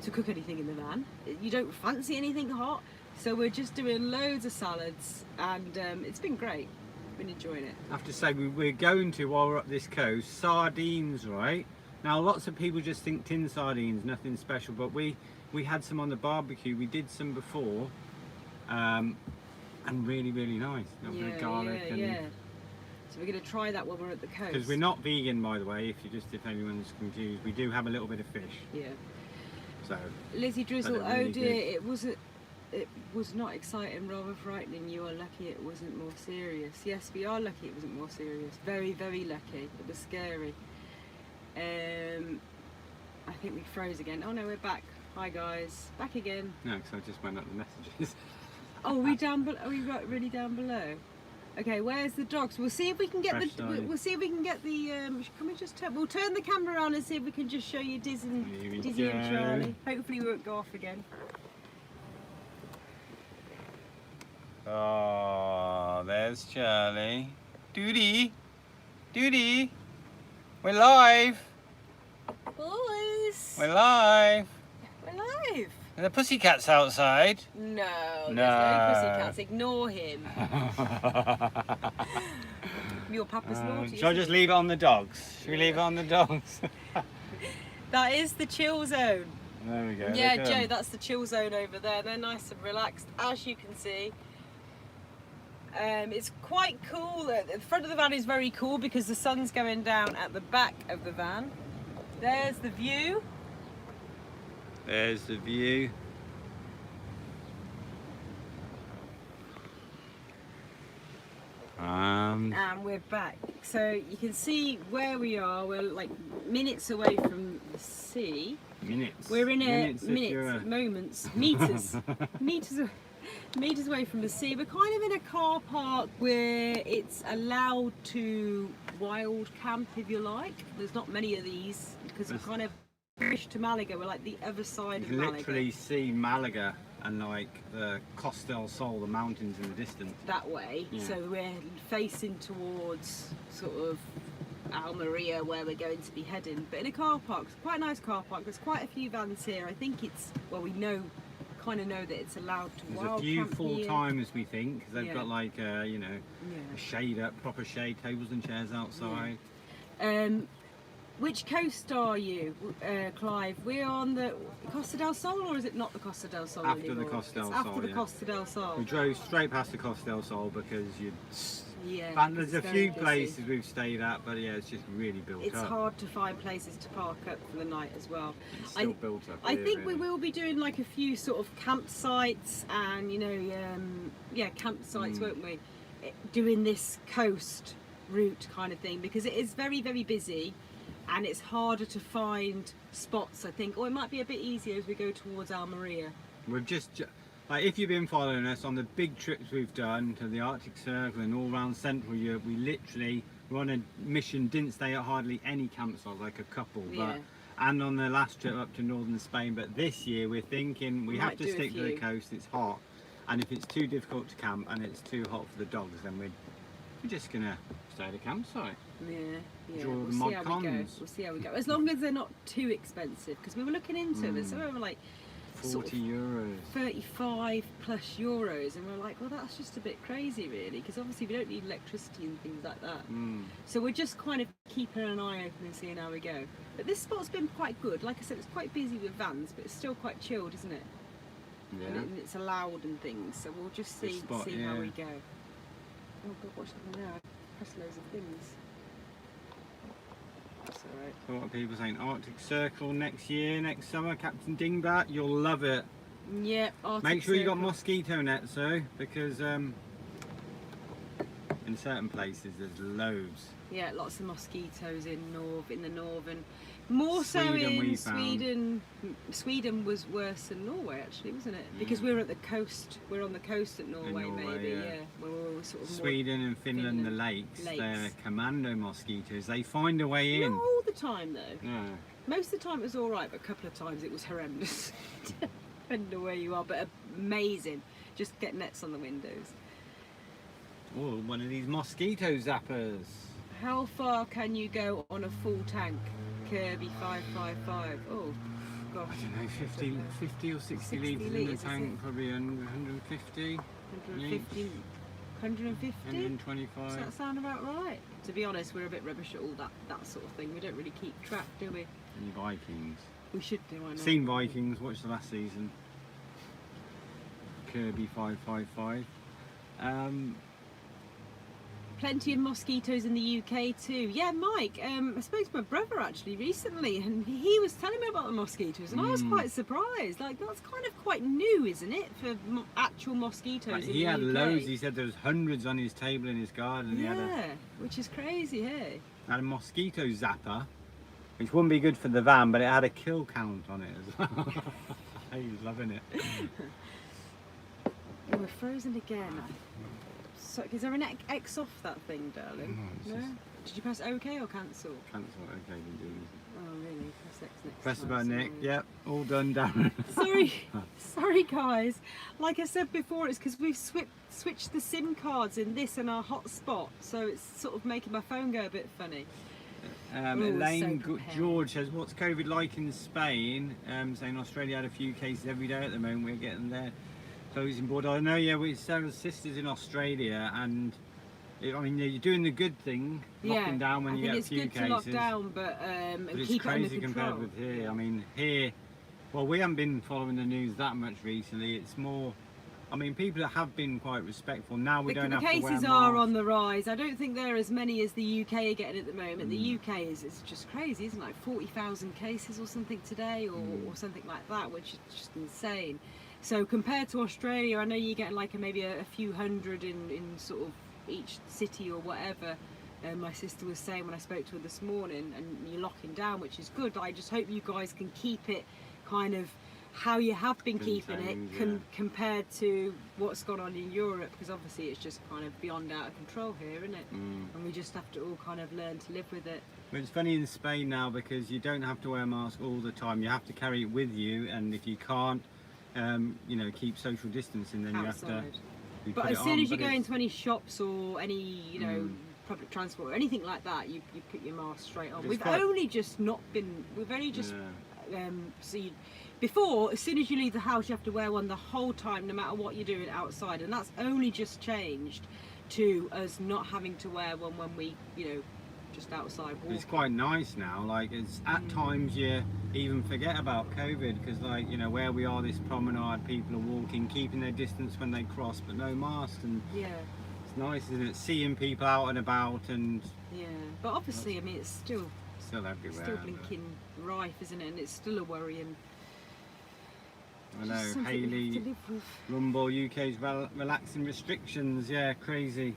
S1: to cook anything in the van. You don't fancy anything hot, so we're just doing loads of salads, and it's been great. Been enjoying it.
S2: I have to say we're going to, while we're up this coast, sardines, right? Now lots of people just think tin sardines, nothing special, but we had some on the barbecue. We did some before, and really nice. Got a bit of garlic
S1: yeah. So we're going to try that while we're at the coast.
S2: because we're not vegan, by the way. If anyone's confused, we do have a little bit of fish.
S1: Yeah.
S2: So
S1: Lizzie Drizzle,
S2: But it really
S1: oh dear,
S2: good.
S1: it was not exciting, rather frightening. You are lucky it wasn't more serious. Yes, we are lucky it wasn't more serious. Very lucky. It was scary. I think we froze again. Oh no, we're back. Hi guys, back again.
S2: no, because I just went up the messages.
S1: Oh, are we down? Are we really down below? Okay, where's the dogs? We'll see if we can get
S2: Fresh
S1: the.
S2: sign.
S1: We'll see if we can get the. Can we just turn? We'll turn the camera around and see if we can just show you
S2: Here we
S1: Dizzee and
S2: go.
S1: Charlie. Hopefully, we won't go off again.
S2: Oh, there's Charlie. Doody, we're live.
S1: Boys,
S2: We're live.
S1: we're live.
S2: And the pussycat's outside.
S1: No, there's
S2: No.
S1: no pussycats. Ignore him. Your papa's naughty.
S2: Shall I
S1: isn't
S2: just
S1: he?
S2: leave it on the dogs? Should we leave it on the dogs?
S1: That is the chill zone.
S2: There we go.
S1: Yeah,
S2: look at
S1: Joe,
S2: them.
S1: that's the chill zone over there. They're nice and relaxed, as you can see. It's quite cool. The front of the van is very cool because the sun's going down at the back of the van. There's the view.
S2: There's the view.
S1: And we're back. So you can see where we are. We're like minutes away from the sea.
S2: Minutes.
S1: We're in
S2: Minutes if you're
S1: moments, meters, meters away from the sea. We're kind of in a car park where it's allowed to wild camp, if you like. There's not many of these because we're kind of fish to Malaga. We're like the other side
S2: You
S1: of
S2: can
S1: Malaga.
S2: literally see Malaga and like the Costa del Sol, the mountains in the distance.
S1: That way,
S2: Yeah.
S1: so we're facing towards sort of Almeria, where we're going to be heading, but in a car park. It's quite a nice car park. There's quite a few vans here. I think it's, well, we kind of know that it's allowed to
S2: There's
S1: wild
S2: a few
S1: camp
S2: full
S1: here.
S2: timers, we think, because they've
S1: Yeah.
S2: got like you know,
S1: Yeah.
S2: a shade up, proper shade, tables and chairs outside.
S1: Which coast are you, Clive? We're on the Costa del Sol, or is it not the Costa del Sol
S2: After the
S1: anymore?
S2: Costa del
S1: It's after
S2: Sol,
S1: the
S2: yeah.
S1: Costa del Sol.
S2: We drove straight past the Costa del Sol because you.
S1: Yeah.
S2: And there's a
S1: it's very
S2: few
S1: busy.
S2: places we've stayed at, but yeah, it's just really built
S1: It's
S2: up.
S1: hard to find places to park up for the night as well.
S2: It's still built up.
S1: I
S2: here,
S1: think we
S2: really.
S1: will be doing like a few sort of campsites and, you know, campsites, won't we? Doing this coast route kind of thing, because it is very, very busy and it's harder to find spots, I think. Or it might be a bit easier as we go towards Almeria.
S2: We've just, like, if you've been following us on the big trips we've done to the Arctic Circle and all around Central Europe, we literally were on a mission, didn't stay at hardly any campsites, like a couple.
S1: Yeah.
S2: But and on the last trip up to northern Spain. But this year we're thinking we have
S1: might
S2: to
S1: do a
S2: stick to the
S1: few.
S2: coast. It's hot, and if it's too difficult to camp and it's too hot for the dogs, then we're just gonna stay at a campsite.
S1: Yeah,
S2: Draw
S1: we'll
S2: the
S1: see
S2: mod
S1: how we go.
S2: cons.
S1: We'll see how we go. As long as they're not too expensive, because we were looking into them, some of them were like sort
S2: 40
S1: of
S2: euros.
S1: 35 plus euros, and we're like, well, that's just a bit crazy, really, because obviously we don't need electricity and things like that. So we're just kind of keeping an eye open and seeing how we go. But this spot's been quite good. Like I said, it's quite busy with vans, but it's still quite chilled, isn't it?
S2: Yeah.
S1: And it's allowed and things. So we'll just
S2: This
S1: see
S2: spot,
S1: see how
S2: yeah.
S1: we go. Oh God, what's happening now? I pressed loads of things. That's all right.
S2: So what are people saying? Arctic Circle next year, next summer, Captain Dingbat, you'll love it.
S1: Yeah. Arctic
S2: Make sure you got
S1: Circle.
S2: mosquito nets though, because in certain places there's loads.
S1: Yeah, lots of mosquitoes in the northern. More so
S2: Sweden, we
S1: in
S2: found.
S1: Sweden. Sweden was worse than Norway, actually, wasn't it? Because we were at the coast. We're on the coast at Norway,
S2: Norway,
S1: maybe.
S2: yeah.
S1: Yeah. Where we're sort of
S2: Sweden and Finland,
S1: Finland,
S2: the lakes,
S1: lakes.
S2: they're commando mosquitoes. They find a way
S1: More,
S2: in.
S1: not all the time though.
S2: Yeah.
S1: Most of the time it was all right, but a couple of times it was horrendous. Depending on where you are, but amazing. Just get nets on the windows.
S2: Oh, one of these mosquito zappers.
S1: How far can you go on a full tank? Kirby 555. Oh, gosh.
S2: I don't know, 50 or 60,
S1: 60
S2: litres in the
S1: litres, is
S2: tank,
S1: it?
S2: probably 150,
S1: 150. 150?
S2: 125.
S1: Does that sound about right? To be honest, we're a bit rubbish at all that sort of thing. We don't really keep track, do we?
S2: Any Vikings?
S1: We should do, I know.
S2: Seen Vikings, watched the last season. Kirby 555.
S1: Plenty of mosquitoes in the UK too. Yeah, Mike, I spoke to my brother actually recently, and he was telling me about the mosquitoes, and I was quite surprised. Like, that's kind of quite new, isn't it, for actual mosquitoes in
S2: He
S1: the
S2: had
S1: UK?
S2: loads. He said there was hundreds on his table in his garden. He
S1: Yeah, which is crazy, hey?
S2: had a mosquito zapper, which wouldn't be good for the van, but it had a kill count on it as well. He was loving it.
S1: Oh, we're frozen again. So, is there an X off that thing, darling?
S2: No, it's
S1: No?
S2: just-
S1: Did you press OK or cancel?
S2: Cancel. Okay, we do.
S1: Oh, really? Press X next
S2: Press the
S1: time,
S2: button, Nick.
S1: sorry.
S2: Yep, all done, Darren.
S1: Sorry guys. Like I said before, it's because we've switched the SIM cards in this and our hotspot, so it's sort of making my phone go a bit funny.
S2: Elaine
S1: so prepared.
S2: George says, what's COVID like in Spain? Saying Australia had a few cases every day at the moment. We're getting there. Closing border. I know, yeah, with Sarah's sisters in Australia, and I mean, you're doing the good thing, locking down when you get a few
S1: I think it's
S2: cases.
S1: good to lock down, but and
S2: But it's
S1: keep it under
S2: crazy
S1: control.
S2: compared with here. I mean, here, well, we haven't been following the news that much recently. It's more, I mean, people have been quite respectful. Now we don't
S1: The
S2: have to wear
S1: cases
S2: masks.
S1: are on the rise. I don't think there are as many as the UK are getting at the moment.
S2: Mm.
S1: The UK it's just crazy, isn't it? Like 40,000 cases or something today, or something like that, which is just insane. So compared to Australia, I know you're getting like maybe a few hundred in sort of each city or whatever. my sister was saying when I spoke to her this morning, and you're locking down, which is good. I just hope you guys can keep it kind of how you have been keeping it compared to what's gone on in Europe, because obviously it's just kind of beyond out of control here, isn't it? And we just have to all kind of learn to live with it.
S2: But it's funny in Spain now, because you don't have to wear a mask all the time. You have to carry it with you, and if you can't, you know, keep social distancing, then
S1: Outside.
S2: you have to.
S1: But as soon as you go into any shops or any, you know, public transport or anything like that, you put your mask straight on. We've only just before, as soon as you leave the house, you have to wear one the whole time, no matter what you're doing outside, and that's only just changed to us not having to wear one when we, you know, just outside walking.
S2: It's quite nice now. Like, it's at times you even forget about COVID, because, like, you know, where we are, this promenade, people are walking, keeping their distance when they cross, but no masks, and it's nice, isn't it? Seeing people out and about, and
S1: but obviously, I mean, it's still
S2: everywhere.
S1: Still blinking rife, isn't it? And it's still a worry. And
S2: I know, Hayley, Rumble, UK's relaxing restrictions, crazy.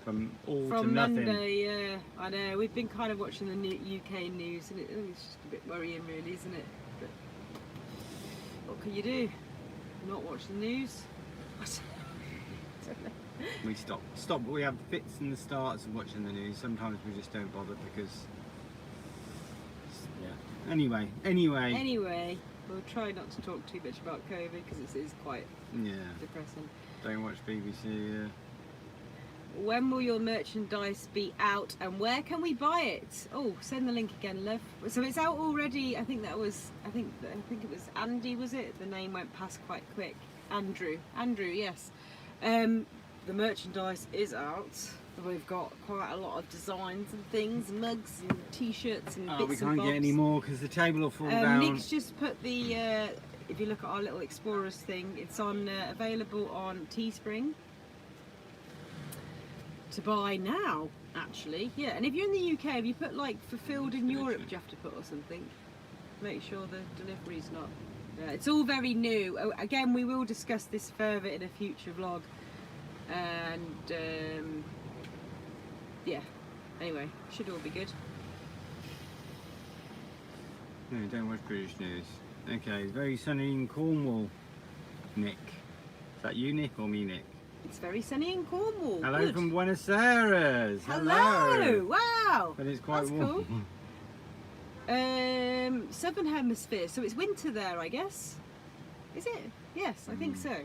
S2: From to nothing.
S1: Monday, I know. We've been kind of watching the UK news, and it's just a bit worrying, really, isn't it? But what can you do? Not watch the news? I don't know.
S2: We stop. We have fits and the starts of watching the news. Sometimes we just don't bother because, Anyway,
S1: we'll try not to talk too much about COVID, because it is quite depressing.
S2: Don't watch BBC.
S1: When will your merchandise be out, and where can we buy it? Oh, send the link again, love. So it's out already. I think it was Andy, was it? The name went past quite quick. Andrew, yes. The merchandise is out. We've got quite a lot of designs and things, mugs and t-shirts and bits and bobs.
S2: We can't get any more because the table will fall down.
S1: Nick's just put the, if you look at our little Explorers thing, it's on available on Teespring to buy now, actually. Yeah, and if you're in the UK, if you put like fulfilled in Europe, do you have to put or something? Make sure the delivery's not. It's all very new. Again, we will discuss this further in a future vlog. And anyway, should all be good.
S2: No, don't watch British news. Okay, very sunny in Cornwall, Nick. Is that you, Nick, or me, Nick?
S1: It's very sunny in Cornwall.
S2: Hello from Buenos Aires.
S1: Hello. Wow.
S2: But it's quite warm.
S1: Cool. Southern Hemisphere, so it's winter there, I guess. Is it? Yes, I think so.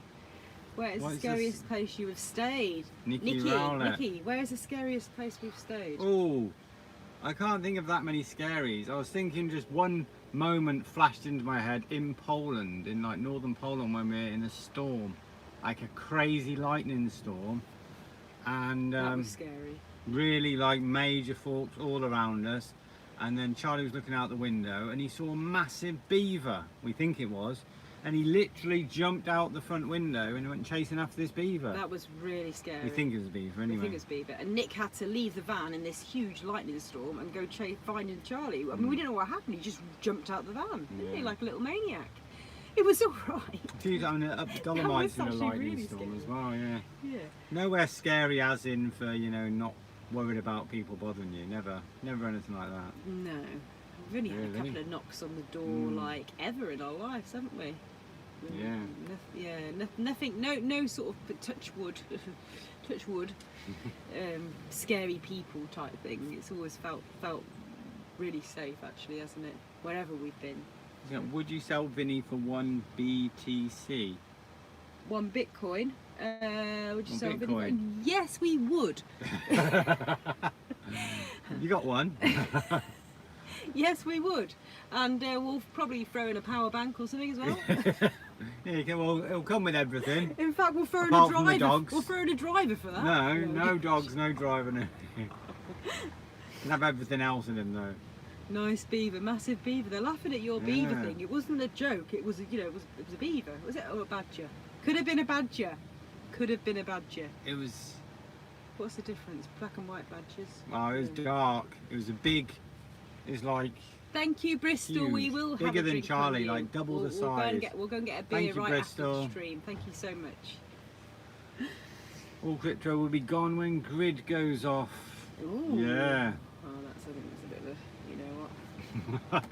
S1: Where is the scariest place you have stayed? Nikki, where is the scariest place we've stayed?
S2: Oh, I can't think of that many scaries. I was thinking just one moment flashed into my head in Poland, in like northern Poland, when we were in a storm, like a crazy lightning storm, and
S1: that was scary.
S2: Really like major forks all around us, and then Charlie was looking out the window and he saw a massive beaver, we think it was. And he literally jumped out the front window and went chasing after this beaver.
S1: That was really scary.
S2: We think it was a beaver anyway.
S1: We think it was beaver. And Nick had to leave the van in this huge lightning storm and go finding Charlie. I mean, we didn't know what happened. He just jumped out the van, didn't he? Like a little maniac. It was all right.
S2: He was having up the Dolomites in a lightning storm as well, yeah. Nowhere scary as in for, you know, not worried about people bothering you. Never anything like that.
S1: No. We've only had a couple of knocks on the door, like, ever in our lives, haven't we? Nothing. No sort of touch wood, scary people type thing. It's always felt really safe, actually, hasn't it? Wherever we've been.
S2: Yeah, would you sell Vinny for 1 BTC?
S1: 1 Bitcoin? Would you sell
S2: Bitcoin?
S1: Vinny? Yes, we would.
S2: You got one?
S1: Yes, we would, and we'll probably throw in a power bank or something as well.
S2: It'll come with everything.
S1: In fact, we'll throw in a driver.
S2: Dogs.
S1: We'll throw in a driver for that.
S2: No dogs, no driver. No. Can have everything else in them though.
S1: Nice beaver, massive beaver. They're laughing at your beaver thing. It wasn't a joke. It was, it was a beaver. Was it? Or a badger? Could have been a badger. Could have been a badger.
S2: It was.
S1: What's the difference? Black and white badgers.
S2: Oh, it was dark. It was a big. It's like.
S1: Thank you, Bristol.
S2: Huge.
S1: We will have
S2: bigger
S1: a
S2: than
S1: drink
S2: Charlie,
S1: from you.
S2: like double the size.
S1: We'll go and get a beer right after the stream. Thank you so much.
S2: All crypto will be gone when grid goes off.
S1: Ooh.
S2: Yeah.
S1: Oh, I think that's a bit of a, you know what.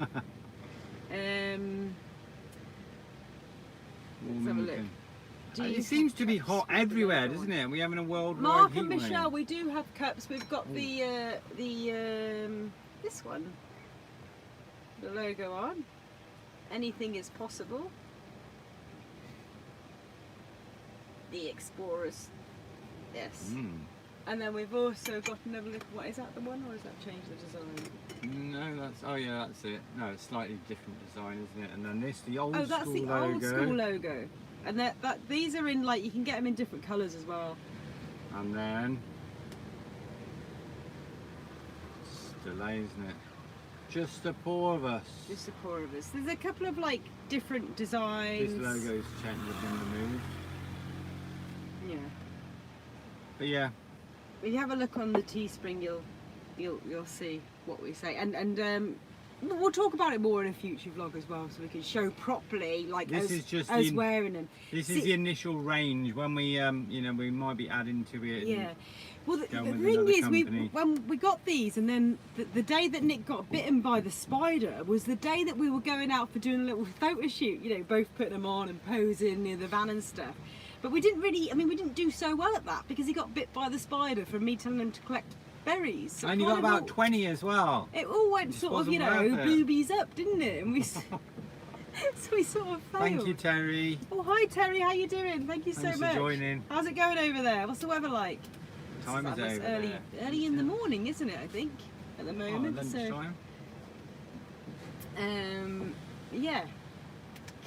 S1: Let's have a look.
S2: It seems to be hot everywhere, doesn't it? We're having a worldwide
S1: Mark
S2: heat
S1: and Michelle,
S2: wave.
S1: we do have cups. We've got this one, the logo on. Anything is possible. The Explorers. Yes.
S2: Mm.
S1: And then we've also got another look. What is that, the one, or has that changed the design?
S2: No, that's, oh yeah, that's it. No, it's slightly different design, isn't it? And then this, the old
S1: Oh, that's
S2: school
S1: the
S2: logo.
S1: old school logo. And these are in, like, you can get them in different colours as well.
S2: And then, just delay, isn't it? Just the four of us.
S1: Just the four of us. There's a couple of, like, different designs.
S2: This logo's changed and removed.
S1: Yeah.
S2: But yeah.
S1: If you have a look on the Teespring, you'll see what we say. And we'll talk about it more in a future vlog as well, so we can show properly, like,
S2: This
S1: us,
S2: is just
S1: us wearing them.
S2: This is the initial range. When we, you know, we might be adding to it.
S1: Yeah. Well, the
S2: going with
S1: thing
S2: another
S1: is,
S2: company.
S1: when we got these, and then the day that Nick got bitten by the spider was the day that we were going out for doing a little photo shoot. You know, both putting them on and posing near the van and stuff. But we didn't really, I mean, we didn't do so well at that because he got bit by the spider from me telling him to collect berries. So
S2: And you got about 20 as well.
S1: It all went
S2: Just
S1: sort of, you
S2: wasn't
S1: know,
S2: worth it.
S1: boobies up, didn't it? And we, so we sort of failed.
S2: Thank you, Terry.
S1: Oh, hi Terry, how you doing? Thank you
S2: Thanks
S1: so
S2: for
S1: much.
S2: joining.
S1: How's it going over there? What's the weather like?
S2: Time is
S1: It's
S2: over
S1: early,
S2: there.
S1: early in the morning, isn't it? I think at the
S2: Oh,
S1: moment.
S2: lunchtime.
S1: Yeah.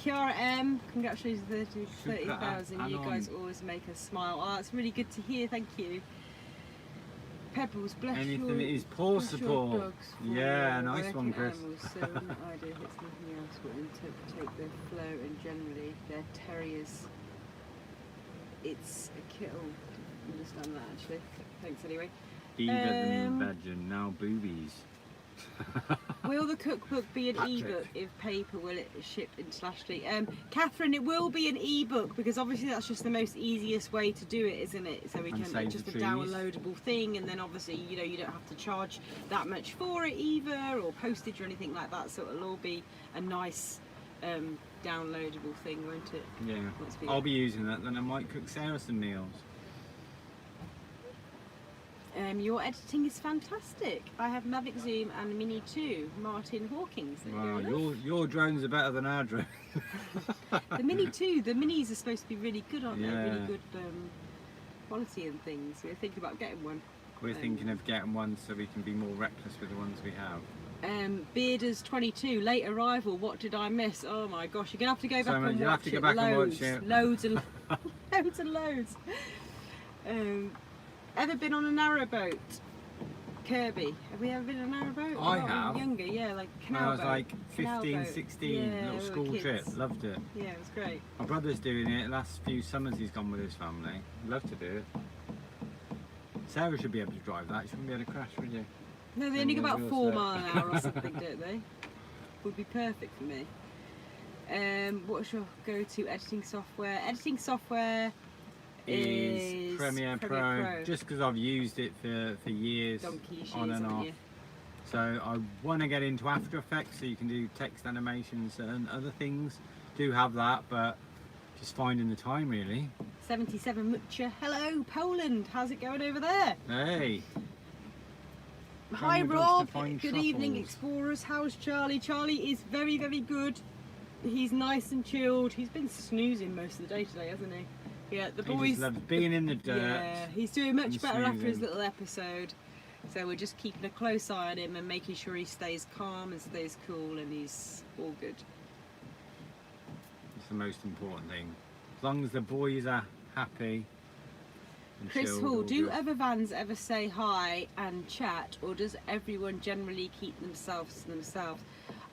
S1: Kiara M, congratulations on
S2: Super
S1: 30,000. You guys always make us smile. Oh, it's really good to hear. Thank you. Pebbles, bless
S2: Anything
S1: your,
S2: that is
S1: bless your
S2: possible.
S1: dogs for
S2: Yeah, nice one,
S1: working
S2: Chris.
S1: animals, so an idea if it's nothing else will interpret their flow and generally they're terriers. It's a kittle. Didn't understand that actually. Thanks anyway.
S2: Beaver and badger, now boobies.
S1: Will the cookbook be an
S2: Patrick.
S1: ebook? If paper, will it ship internationally? Catherine, it will be an ebook because obviously that's just the most easiest way to do it, isn't it? So we
S2: And
S1: can
S2: save
S1: just
S2: the
S1: a
S2: trees.
S1: downloadable thing, and then obviously you know you don't have to charge that much for it either, or postage or anything like that. So it'll all be a nice downloadable thing, won't it?
S2: Yeah,
S1: Once we-
S2: I'll be using that. Then I might cook Sarah some meals.
S1: Your editing is fantastic. I have Mavic Zoom and Mini 2, Martin Hawkins. that
S2: Wow,
S1: you love.
S2: your drones are better than our drones.
S1: The Mini 2, the Minis are supposed to be really good, aren't they? Really
S2: Yeah.
S1: good quality and things. We're thinking about getting one.
S2: We're thinking of getting one so we can be more reckless with the ones we have.
S1: Bearders 22, late arrival. What did I miss? Oh my gosh, you're gonna have to go back and watch
S2: you'll have to go
S1: it.
S2: back and
S1: Loads,
S2: watch it.
S1: loads and loads and loads. Ever been on a narrowboat? Kirby, have we ever been on a narrowboat?
S2: I
S1: When we
S2: have.
S1: were younger, yeah, like
S2: When
S1: canal
S2: I was
S1: boat.
S2: like
S1: Canal
S2: 15,
S1: boat.
S2: 16,
S1: Yeah,
S2: little
S1: we were
S2: school trip.
S1: kids.
S2: Loved it.
S1: Yeah, it was great.
S2: My brother's doing it. Last few summers he's gone with his family. Love to do it. Sarah should be able to drive that. She wouldn't be able to crash, would you?
S1: No, they
S2: Then
S1: only go
S2: you'll
S1: about
S2: be
S1: 4
S2: upset.
S1: miles an hour or something, don't they? Would be perfect for me. What's your go-to editing software? Editing software
S2: Is Premiere Pro. Just because I've used it for years,
S1: Donkey's
S2: on
S1: years,
S2: and
S1: haven't
S2: off.
S1: you?
S2: So I want to get into After Effects so you can do text animations and other things. Do have that, but just finding the time really.
S1: 77 Mucha. Hello, Poland. How's it going over there?
S2: Hey.
S1: Hi,
S2: Going with us to
S1: Rob.
S2: find
S1: Good evening,
S2: truffles.
S1: explorers. How's Charlie? Charlie is very, very good. He's nice and chilled. He's been snoozing most of the day today, hasn't he? Yeah, the
S2: He
S1: boys.
S2: just loves being in the dirt.
S1: Yeah, he's doing much
S2: and
S1: better after his
S2: snoozing.
S1: little episode. So we're just keeping a close eye on him and making sure he stays calm and stays cool and he's all good.
S2: It's the most important thing. As long as the boys are happy. And
S1: Chris
S2: chilled,
S1: Hall,
S2: all
S1: do
S2: good.
S1: other vans ever say hi and chat, or does everyone generally keep themselves to themselves?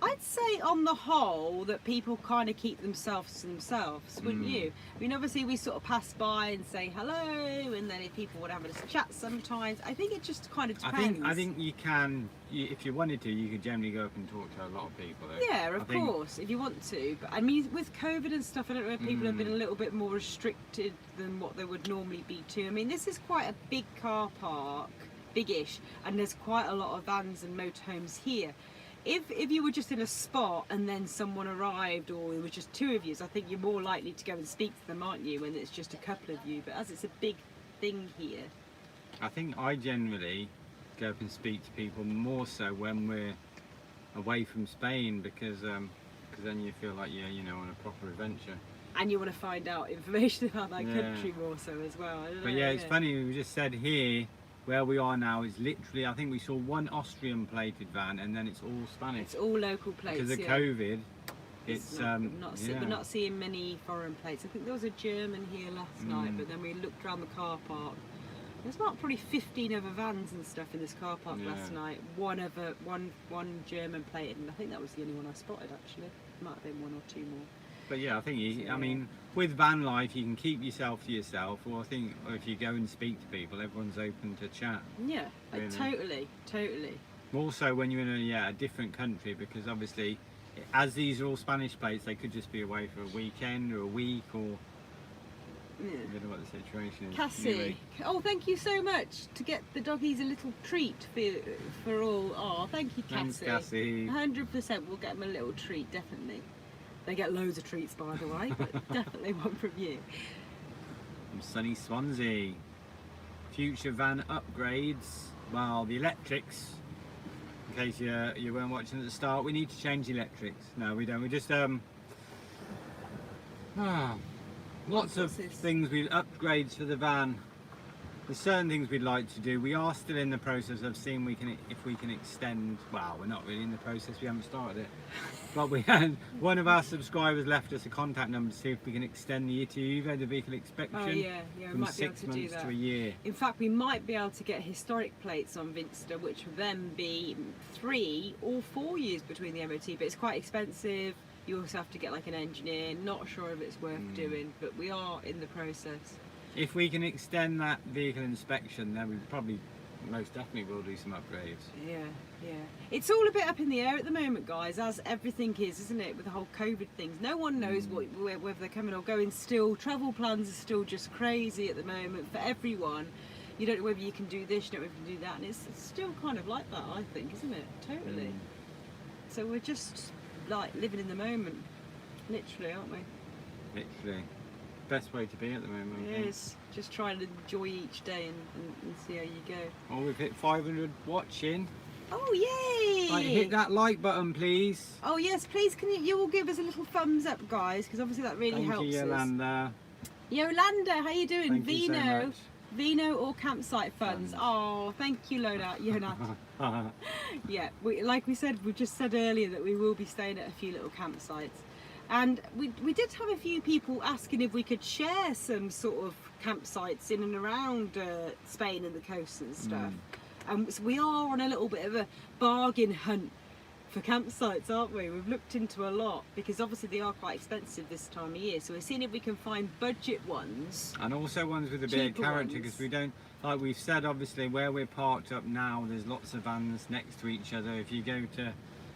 S1: I'd say on the whole that people kind of keep themselves to themselves, wouldn't you? I mean, obviously we sort of pass by and say hello, and then if people would have a chat sometimes, I think it just kind of depends.
S2: I think you can, if you wanted to, you could generally go up and talk to a lot of people. Though.
S1: Yeah, of course, if you want to. But I mean, with COVID and stuff, I don't know if people have been a little bit more restricted than what they would normally be too. I mean, this is quite a big car park, big-ish, and there's quite a lot of vans and motorhomes here. If you were just in a spot and then someone arrived, or it was just two of you, I think you're more likely to go and speak to them, aren't you, when it's just a couple of you? But as it's a big thing here,
S2: I think I generally go up and speak to people more so when we're away from Spain, because then you feel like you're, you know, on a proper adventure.
S1: And you want to find out information about that country more so as well. I don't know,
S2: yeah, it's funny, we just said here, where we are now is literally, I think we saw one Austrian plated van and then it's all Spanish.
S1: It's all local plates.
S2: Because of COVID, it's
S1: we're not seeing many foreign plates. I think there was a German here last night, but then we looked around the car park. There's about probably 15 other vans and stuff in this car park last night. One German plated, and I think that was the only one I spotted actually. Might have been one or two more.
S2: But yeah, I think I mean, with van life, you can keep yourself to yourself, or I think if you go and speak to people, everyone's open to chat.
S1: Yeah, really. totally.
S2: More so when you're in a different country, because obviously, as these are all Spanish plates, they could just be away for a weekend or a week, or I don't know what the situation is.
S1: Cassie,
S2: anyway.
S1: oh, thank you so much to get the doggies a little treat for all. Oh, thank you, Cassie.
S2: Thanks, Cassie.
S1: 100%, we'll get them a little treat, definitely. They get loads of treats, by the way, but definitely one from you.
S2: From sunny Swansea. Future van upgrades. Well, the electrics, in case you weren't watching at the start, we need to change the electrics. No, we don't. We just lots of things, upgrades for the van. There's certain things we'd like to do. We are still in the process of seeing if we can extend. Well, we're not really in the process. We haven't started it. But we had one of our subscribers left us a contact number to see if we can extend the ITUV, the vehicle inspection, from 6 months to a year.
S1: In fact, we might be able to get historic plates on Vinster, which would then be 3 or 4 years between the MOT. But it's quite expensive. You also have to get like an engineer. Not sure if it's worth doing, but we are in the process. If
S2: we can extend that vehicle inspection, then we probably most definitely will do some upgrades.
S1: Yeah. It's all a bit up in the air at the moment, guys, as everything is, isn't it, with the whole COVID things. No one knows whether they're coming or going still. Travel plans are still just crazy at the moment for everyone. You don't know whether you can do this, you don't know whether you can do that, and it's still kind of like that, I think, isn't it? Totally. So we're just like living in the moment, literally, aren't we?
S2: Literally. Best way to be at the moment.
S1: It is. Just trying to enjoy each day and see how you go.
S2: Oh, we've hit 500 watching.
S1: Oh, yay!
S2: Right, hit that like button, please.
S1: Oh yes, please. Can you all give us a little thumbs up, guys? Because obviously that really helps us.
S2: Thank you, Yolanda.
S1: Yolanda, how you doing?
S2: Thank you so much.
S1: Vino or campsite funds. Oh, thank you, Yolanda. Yeah, like we said, we just said earlier that we will be staying at a few little campsites. And we did have a few people asking if we could share some sort of campsites in and around Spain and the coast and stuff. So we are on a little bit of a bargain hunt for campsites, aren't we? We've looked into a lot, because obviously they are quite expensive this time of year. So we're seeing if we can find budget ones.
S2: And also ones with a bit of character, because we don't, like we've said, obviously where we're parked up now, there's lots of vans next to each other. If you go to,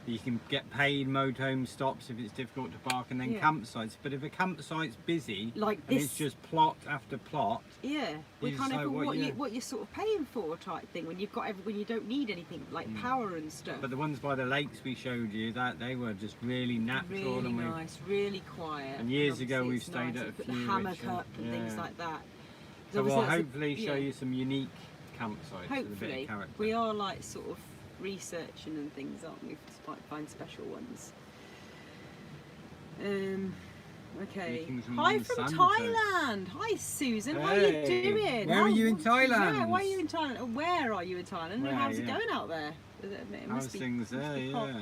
S2: you can get paid motorhome stops if it's difficult to park, and then campsites. But if a campsite's busy, like this, and it's just plot after plot,
S1: we kind of what you're sort of paying for type thing when you've got when you don't need anything like power and stuff.
S2: But the ones by the lakes we showed you, that they were just really natural,
S1: really nice, really quiet.
S2: And years ago we've stayed at a few.
S1: The hammock up and things like that.
S2: So we'll hopefully show you some unique campsites with a bit of character.
S1: We are like sort of researching and things, aren't we, to find special ones. Okay. Hi from Thailand. Hi Susan. How are you doing?
S2: Where are you in Thailand?
S1: Yeah, why are you in Thailand? Where are you in Thailand? How's it going out there?
S2: How's things there? Yeah.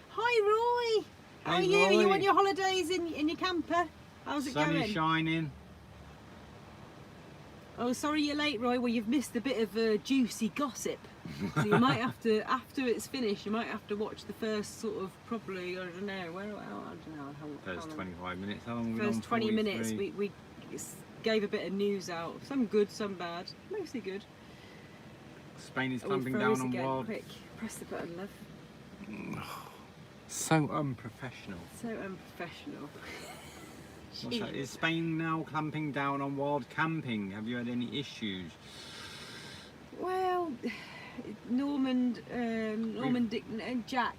S1: Hi Roy. How are you? Are you on your holidays in your camper? How's it going?
S2: Sun is shining.
S1: Oh, sorry you're late, Roy. Well, you've missed a bit of juicy gossip. So you might have to, after it's finished, you might have to watch the first sort of probably, I don't know, I don't know how
S2: First
S1: long.
S2: 25 minutes. How long have we
S1: First
S2: done?
S1: 20 minutes,
S2: 43?
S1: we gave a bit of news out. Some good, some bad. Mostly good.
S2: Spain is
S1: Oh,
S2: clamping
S1: we
S2: down
S1: froze
S2: on
S1: again.
S2: wild.
S1: Quick, press the button, love.
S2: So unprofessional.
S1: So unprofessional.
S2: What's that? Is Spain now clamping down on wild camping? Have you had any issues?
S1: Well, Dick and Jack,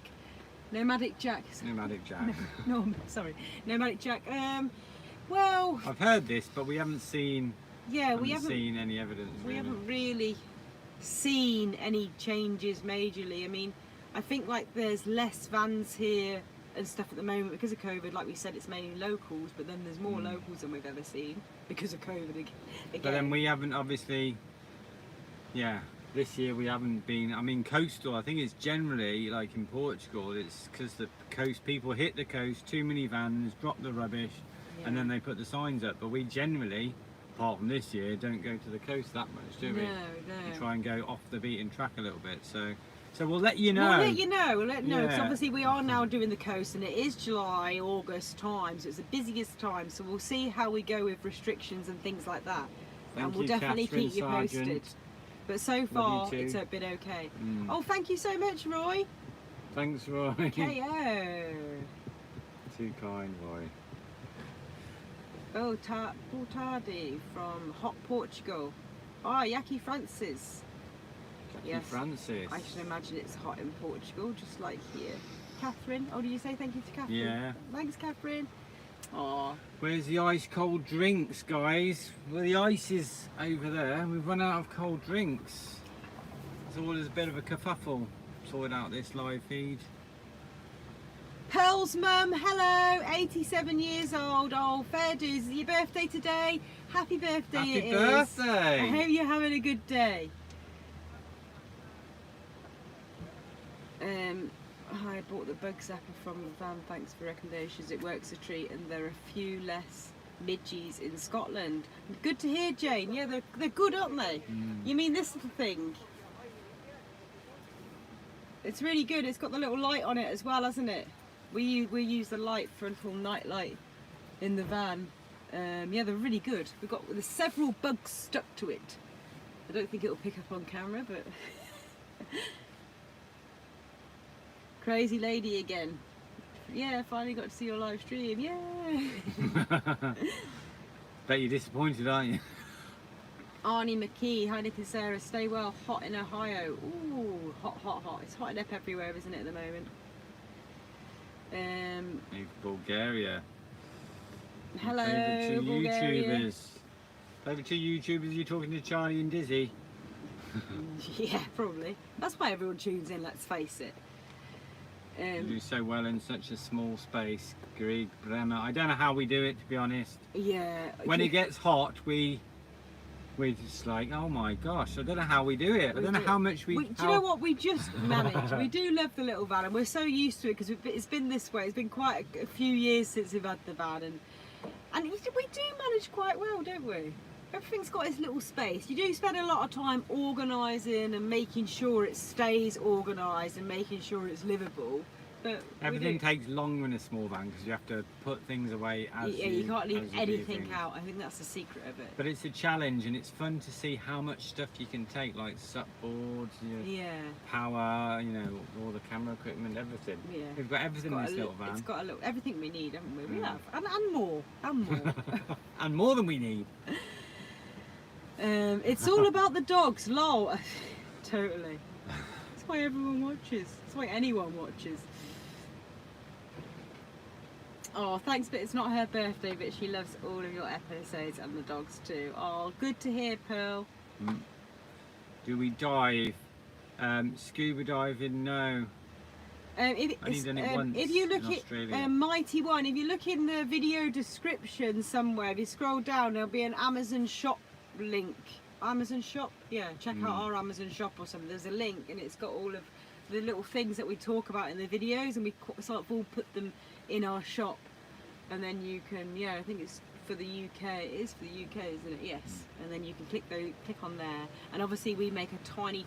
S1: Nomadic Jack.
S2: Nomadic Jack.
S1: Nomadic Jack. Well,
S2: I've heard this, but we haven't seen.
S1: yeah, we haven't
S2: seen any evidence.
S1: we
S2: really.
S1: haven't really seen any changes majorly. I mean, I think like there's less vans here and stuff at the moment because of COVID. Like we said, it's mainly locals, but then there's more locals than we've ever seen because of COVID again.
S2: But then we haven't obviously. Yeah, this year we haven't been. I mean, coastal. I think it's generally like in Portugal. It's because the coast people hit the coast, too many vans, drop the rubbish, and then they put the signs up. But we generally, apart from this year, don't go to the coast that much, do we?
S1: No.
S2: We try and go off the beaten track a little bit. So we'll let you know.
S1: We'll let you know. We'll let you know. 'Cause
S2: Yeah.
S1: obviously we are now doing the coast, and it is July, August time, so it's the busiest time. So we'll see how we go with restrictions and things like that,
S2: Thank
S1: and we'll
S2: you,
S1: definitely
S2: Catherine
S1: keep you
S2: Sargent.
S1: posted. But so far, it's been okay. Oh, thank you so much, Roy.
S2: Thanks, Roy.
S1: KO.
S2: Too kind, Roy.
S1: Oh, Tardy from Hot Portugal. Oh, Yaki Francis. Yes.
S2: Francis.
S1: I should imagine it's hot in Portugal, just like here. Catherine. Oh, did you say thank you to Catherine?
S2: Yeah.
S1: Thanks, Catherine. Aw.
S2: Where's the ice cold drinks, guys? Well, the ice is over there. We've run out of cold drinks. So there's a bit of a kerfuffle. Sorted out this live feed.
S1: Pearl's mum, hello, 87 years old. Oh, fair dues. Is it your birthday today? Happy birthday.
S2: Happy
S1: it
S2: birthday.
S1: is. I hope you're having a good day. I bought the bug zapper from the van, thanks for recommendations. It works a treat, and there are a few less midgies in Scotland. Good to hear, Jane. Yeah, they're good, aren't they? You mean this little thing? It's really good. It's got the little light on it as well, hasn't it? We use the light for a little night light in the van. Yeah, they're really good. There's several bugs stuck to it. I don't think it'll pick up on camera, but crazy lady again. Yeah, finally got to see your live stream. Yeah.
S2: Bet you're disappointed, aren't you?
S1: Arnie McKee, hi Nick and Sarah, stay well, hot in Ohio. Ooh, hot, hot, hot. It's hotting up everywhere, isn't it, at the moment?
S2: Maybe Bulgaria.
S1: Hello,
S2: Favourite two
S1: Bulgaria.
S2: YouTubers. Favourite two YouTubers, you're talking to Charlie and Dizzee.
S1: Yeah, probably. That's why everyone tunes in, let's face it.
S2: You do so well in such a small space. Grieg, Bremer. I don't know how we do it, to be honest.
S1: Yeah.
S2: When it gets hot, we're just like, oh my gosh, I don't know how we do it. I don't know how much
S1: do you know what? We just manage. We do love the little van, and we're so used to it because it's been this way. It's been quite a few years since we've had the van, and we do manage quite well, don't we? Everything's got its little space. You do spend a lot of time organising and making sure it stays organised and making sure it's livable. But
S2: everything takes longer in a small van because you have to put things away as
S1: you can't leave
S2: as you do
S1: anything
S2: things.
S1: out. I think that's the secret of it.
S2: But it's a challenge, and it's fun to see how much stuff you can take, like sup boards, power, all the camera equipment, everything.
S1: Yeah.
S2: We've got everything in this little van.
S1: It's got everything we need, haven't we? We have, and more,
S2: and more than we need.
S1: It's all about the dogs, lol. Totally. That's why everyone watches. That's why anyone watches. Oh, thanks, but it's not her birthday, but she loves all of your episodes and the dogs too. Oh, good to hear, Pearl.
S2: Do we dive? Scuba diving? No.
S1: If you look at Mighty One, if you look in the video description somewhere, if you scroll down, there'll be an Amazon shop link. Amazon shop? Yeah, check out our Amazon shop or something. There's a link, and it's got all of the little things that we talk about in the videos, and we sort of all put them in our shop, and then you can, I think it's for the UK. It is for the UK, isn't it? Yes. And then you can click on there, and obviously we make a tiny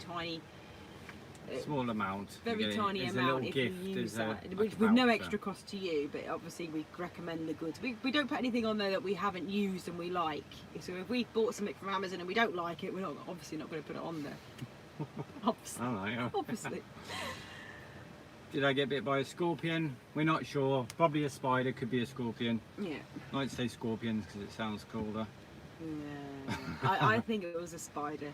S2: small amount,
S1: very tiny
S2: it's
S1: amount
S2: a little
S1: if
S2: gift,
S1: you use that,
S2: like
S1: with no extra cost to you, but obviously we recommend the goods. We don't put anything on there that we haven't used and we like. So if we bought something from Amazon and we don't like it, we're obviously not going to put it on there. Obviously. Obviously.
S2: Did I get bit by a scorpion? We're not sure. Probably a spider, could be a scorpion.
S1: Yeah.
S2: I like to say scorpions because it sounds cooler.
S1: Yeah. I think it was a spider.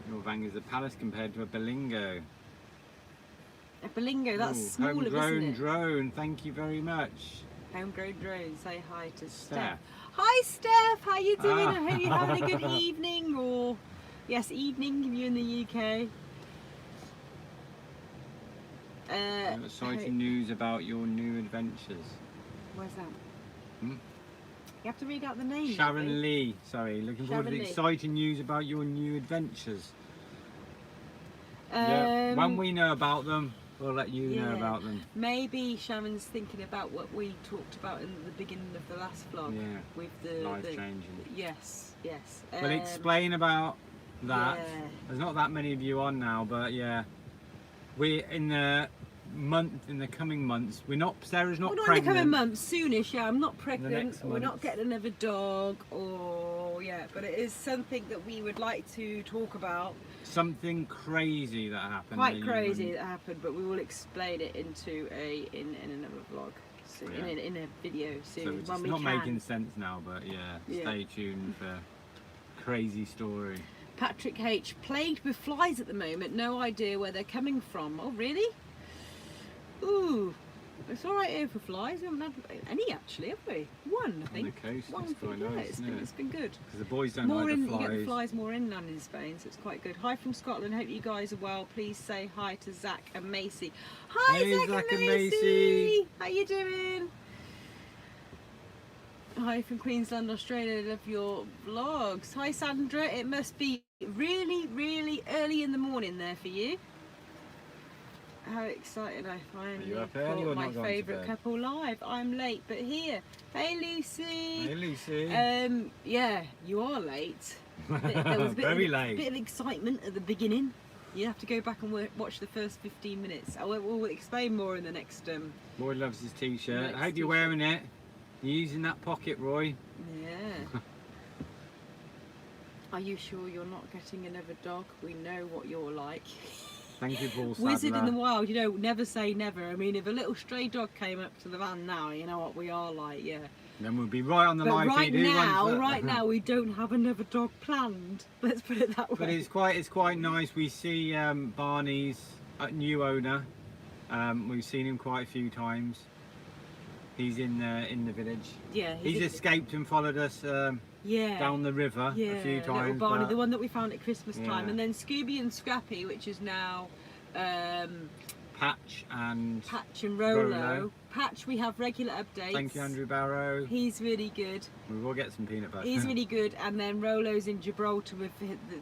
S2: Your Vang is a palace compared to a Berlingo.
S1: A Berlingo, that's smaller,
S2: homegrown
S1: isn't it?
S2: drone, thank you very much.
S1: Homegrown drone, say hi to
S2: Steph.
S1: Steph. Hi Steph, how you doing? I hope you're having a good evening, or yes, evening if you're in the UK.
S2: Exciting news about your new adventures.
S1: Where's that?
S2: Hmm?
S1: You have to read out the name.
S2: Sharon Lee, sorry, looking forward to the exciting news about your new adventures. Yeah, when we know about them, we'll let you know about them.
S1: Maybe Sharon's thinking about what we talked about in the beginning of the last vlog.
S2: Yeah,
S1: with the
S2: life changing.
S1: Yes.
S2: We'll explain about that.
S1: Yeah.
S2: There's not that many of you on now, but yeah, we're in the coming months. Sarah's not
S1: pregnant.
S2: pregnant.
S1: In the coming months, soonish. Yeah, I'm not pregnant.
S2: next
S1: We're not
S2: month.
S1: getting another dog, or but it is something that we would like to talk about.
S2: Something crazy that happened.
S1: Quite crazy that happened, but we will explain it into in another vlog soon, in a video soon.
S2: So it's
S1: when we
S2: not
S1: can.
S2: making sense now, but stay tuned for crazy story.
S1: Patrick H, plagued with flies at the moment. No idea where they're coming from. Oh really? Ooh, it's all right here for flies. We haven't had any actually, have we? One, I think.
S2: On the coast,
S1: One,
S2: it's quite nice,
S1: it's been good.
S2: Because the boys don't
S1: More
S2: like
S1: in,
S2: the flies.
S1: you get the flies more inland in Spain, so it's quite good. Hi from Scotland. Hope you guys are well. Please say hi to Zach and Macy. Hi,
S2: hey,
S1: Zach and Macy. How you doing? Hi from Queensland, Australia. Love your vlogs. Hi Sandra. It must be really early in the morning there for you. How excited I finally caught my favourite couple live. I'm late but here. Hey Lucy.
S2: Hey Lucy.
S1: Yeah, you are late. There was a bit of excitement at the beginning. You have to go back and watch the first 15 minutes. We'll explain more in the next.
S2: Roy loves his t-shirt. I hope you're wearing it. You're using that pocket, Roy.
S1: Yeah. Are you sure you're not getting another dog? We know what you're like.
S2: Thank you, Paul Sadler.
S1: Wizard in the wild, never say never. I mean, if a little stray dog came up to the van now, you know what we are like, yeah.
S2: Then we'll be right on the live
S1: feed.
S2: But
S1: right now, we don't have another dog planned. Let's put it that way.
S2: But it's quite nice. We see Barney's new owner. We've seen him quite a few times. He's in the village.
S1: Yeah.
S2: He's escaped and followed us down the river a few times.
S1: Little Barney, the one that we found at Christmas time, and then Scooby and Scrappy, which is now
S2: Patch and
S1: Rolo. Patch, we have regular updates.
S2: Thank you, Andrew Barrow.
S1: He's really good.
S2: We will get some peanut butter.
S1: He's really good, and then Rolo's in Gibraltar with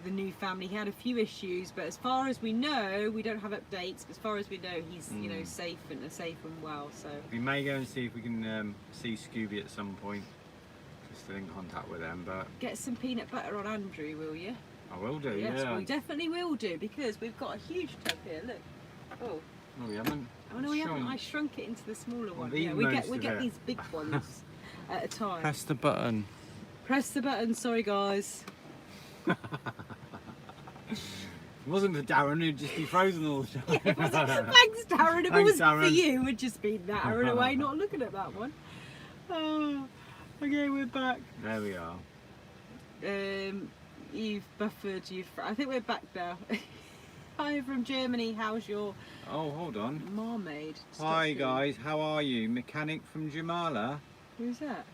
S1: the new family. He had a few issues, but as far as we know, we don't have updates. But as far as we know, he's safe and well. So
S2: we may go and see if we can see Scooby at some point. We're still in contact with them, but
S1: get some peanut butter on Andrew, will you?
S2: I will do.
S1: Yes,
S2: yeah.
S1: we definitely will do, because we've got a huge tub here. Look. Oh.
S2: No, we haven't.
S1: Oh no, we haven't. I shrunk it into the smaller one.
S2: Yeah,
S1: we get these big ones at a time.
S2: Press the button.
S1: Press the button. Sorry, guys.
S2: It wasn't for Darren, he'd just be frozen all the time.
S1: Thanks, Darren. If it was
S2: Darren.
S1: for you, we'd just be nattering away, not looking at that one. Oh, okay, we're back.
S2: There we are.
S1: You've buffered. I think we're back now. Hi from Germany. How's your?
S2: Oh, hold on.
S1: Marmaid.
S2: Hi guys, how are you? Mechanic from Jamala.
S1: Who's that?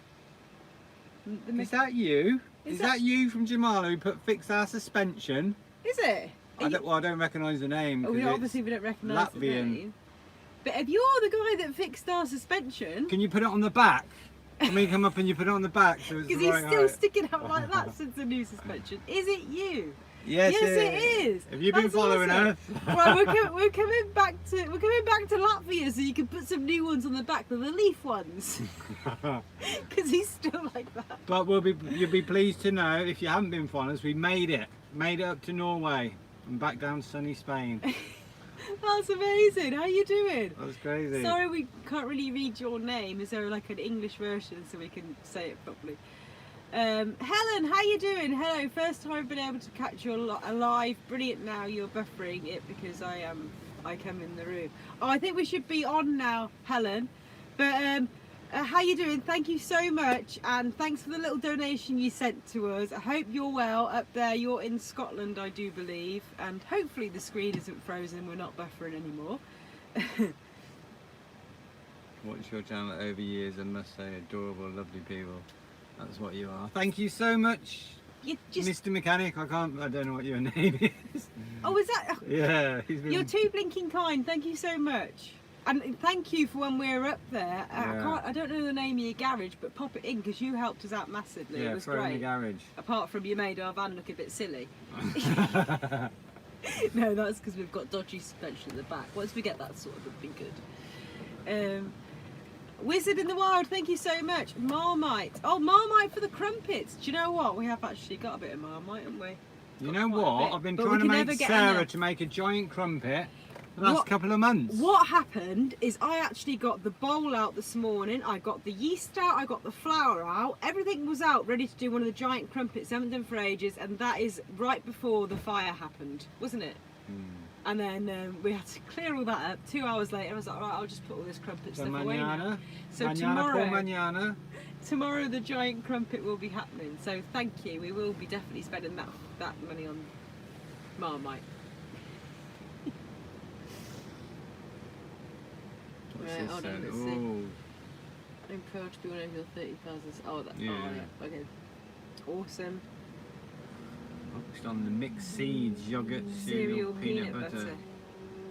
S2: Is that you? Is that you from Jamala who fixed our suspension?
S1: Is it?
S2: I don't recognise the name.
S1: Obviously we don't recognise the name. But if you're the guy that fixed our suspension,
S2: can you put it on the back? Can we come up and you put it on the back?
S1: Because he's still sticking out like that since the new suspension. Is it you?
S2: Yes,
S1: Yes, it is.
S2: Have you been
S1: That's
S2: following
S1: awesome.
S2: us?
S1: Right, we're coming back to Latvia, so you can put some new ones on the back, the leaf ones, because he's still like that.
S2: But you'll be pleased to know, if you haven't been following us, we made it up to Norway and back down to sunny Spain.
S1: That's amazing. How you doing?
S2: That was crazy.
S1: Sorry we can't really read your name. Is there like an English version so we can say it properly? Helen, how you doing? Hello. First time I've been able to catch you alive. Brilliant. Now you're buffering it because I come in the room. Oh, I think we should be on now, Helen. But how you doing? Thank you so much, and thanks for the little donation you sent to us. I hope you're well up there. You're in Scotland, I do believe, and hopefully the screen isn't frozen. We're not buffering anymore.
S2: Watch your channel over years and must say adorable, lovely people. That's what you are. Thank you so much, Mr. Mechanic. I don't know what your name is.
S1: Oh, is that?
S2: Yeah,
S1: You're too blinking kind. Thank you so much. And thank you for when we're up there. I don't know the name of your garage, but pop it in because you helped us out massively.
S2: Yeah,
S1: it was
S2: throw
S1: great.
S2: in the garage.
S1: Apart from you made our van look a bit silly. No, that's because we've got dodgy suspension at the back. Once we get that sorted, it'll be good. Wizard in the Wild, thank you so much. Marmite. Oh, Marmite for the crumpets. Do you know what? We have actually got a bit of Marmite, haven't we?
S2: You know what? I've been trying to make Sarah to make a giant crumpet the last couple of months.
S1: What happened is I actually got the bowl out this morning, I got the yeast out, I got the flour out, everything was out ready to do one of the giant crumpets I haven't done for ages, and that is right before the fire happened, wasn't it? And then we had to clear all that up. 2 hours later I was like, right, I'll just put all this crumpet stuff away now. So tomorrow the giant crumpet will be happening, so thank you. We will be definitely spending that money on Marmite. Right, hold on, let's see. I'm proud to be one of your 30,000. Oh, that's okay. Awesome.
S2: Focused on the mixed seeds, yogurt, cereal, peanut butter.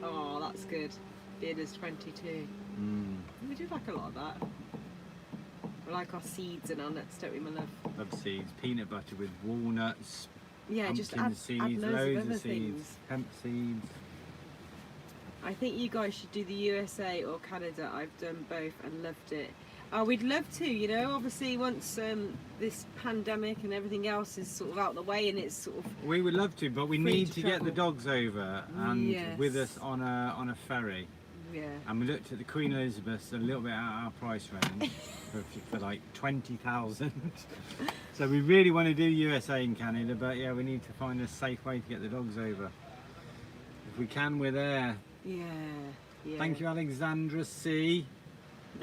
S1: Oh, that's good. Bearder's 22. We do like a lot of that. We like our seeds and our nuts, don't we, my love?
S2: Love seeds. Peanut butter with walnuts.
S1: Yeah, just add
S2: seeds, loads of seeds. Hemp seeds.
S1: I think you guys should do the USA or Canada. I've done both and loved it. We'd love to, you know, obviously once this pandemic and everything else is sort of out of the way and it's sort of...
S2: We would love to, but we need to get the dogs over and with us on a ferry.
S1: Yeah.
S2: And we looked at the Queen Elizabeth a little bit out of our price range for like 20,000. So we really want to do USA and Canada, but yeah, we need to find a safe way to get the dogs over. If we can, we're there.
S1: Yeah.
S2: Thank you, Alexandra C.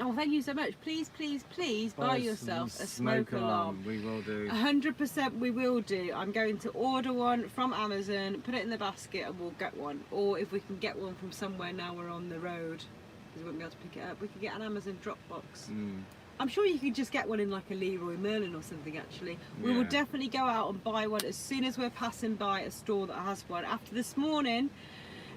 S1: Oh, thank you so much. Please, please, please buy yourself a smoke alarm.
S2: We will do.
S1: 100% we will do. I'm going to order one from Amazon, put it in the basket and we'll get one. Or if we can get one from somewhere now we're on the road, because we won't be able to pick it up, we could get an Amazon Dropbox. I'm sure you could just get one in like a Leroy Merlin or something actually. We will definitely go out and buy one as soon as we're passing by a store that has one. After this morning,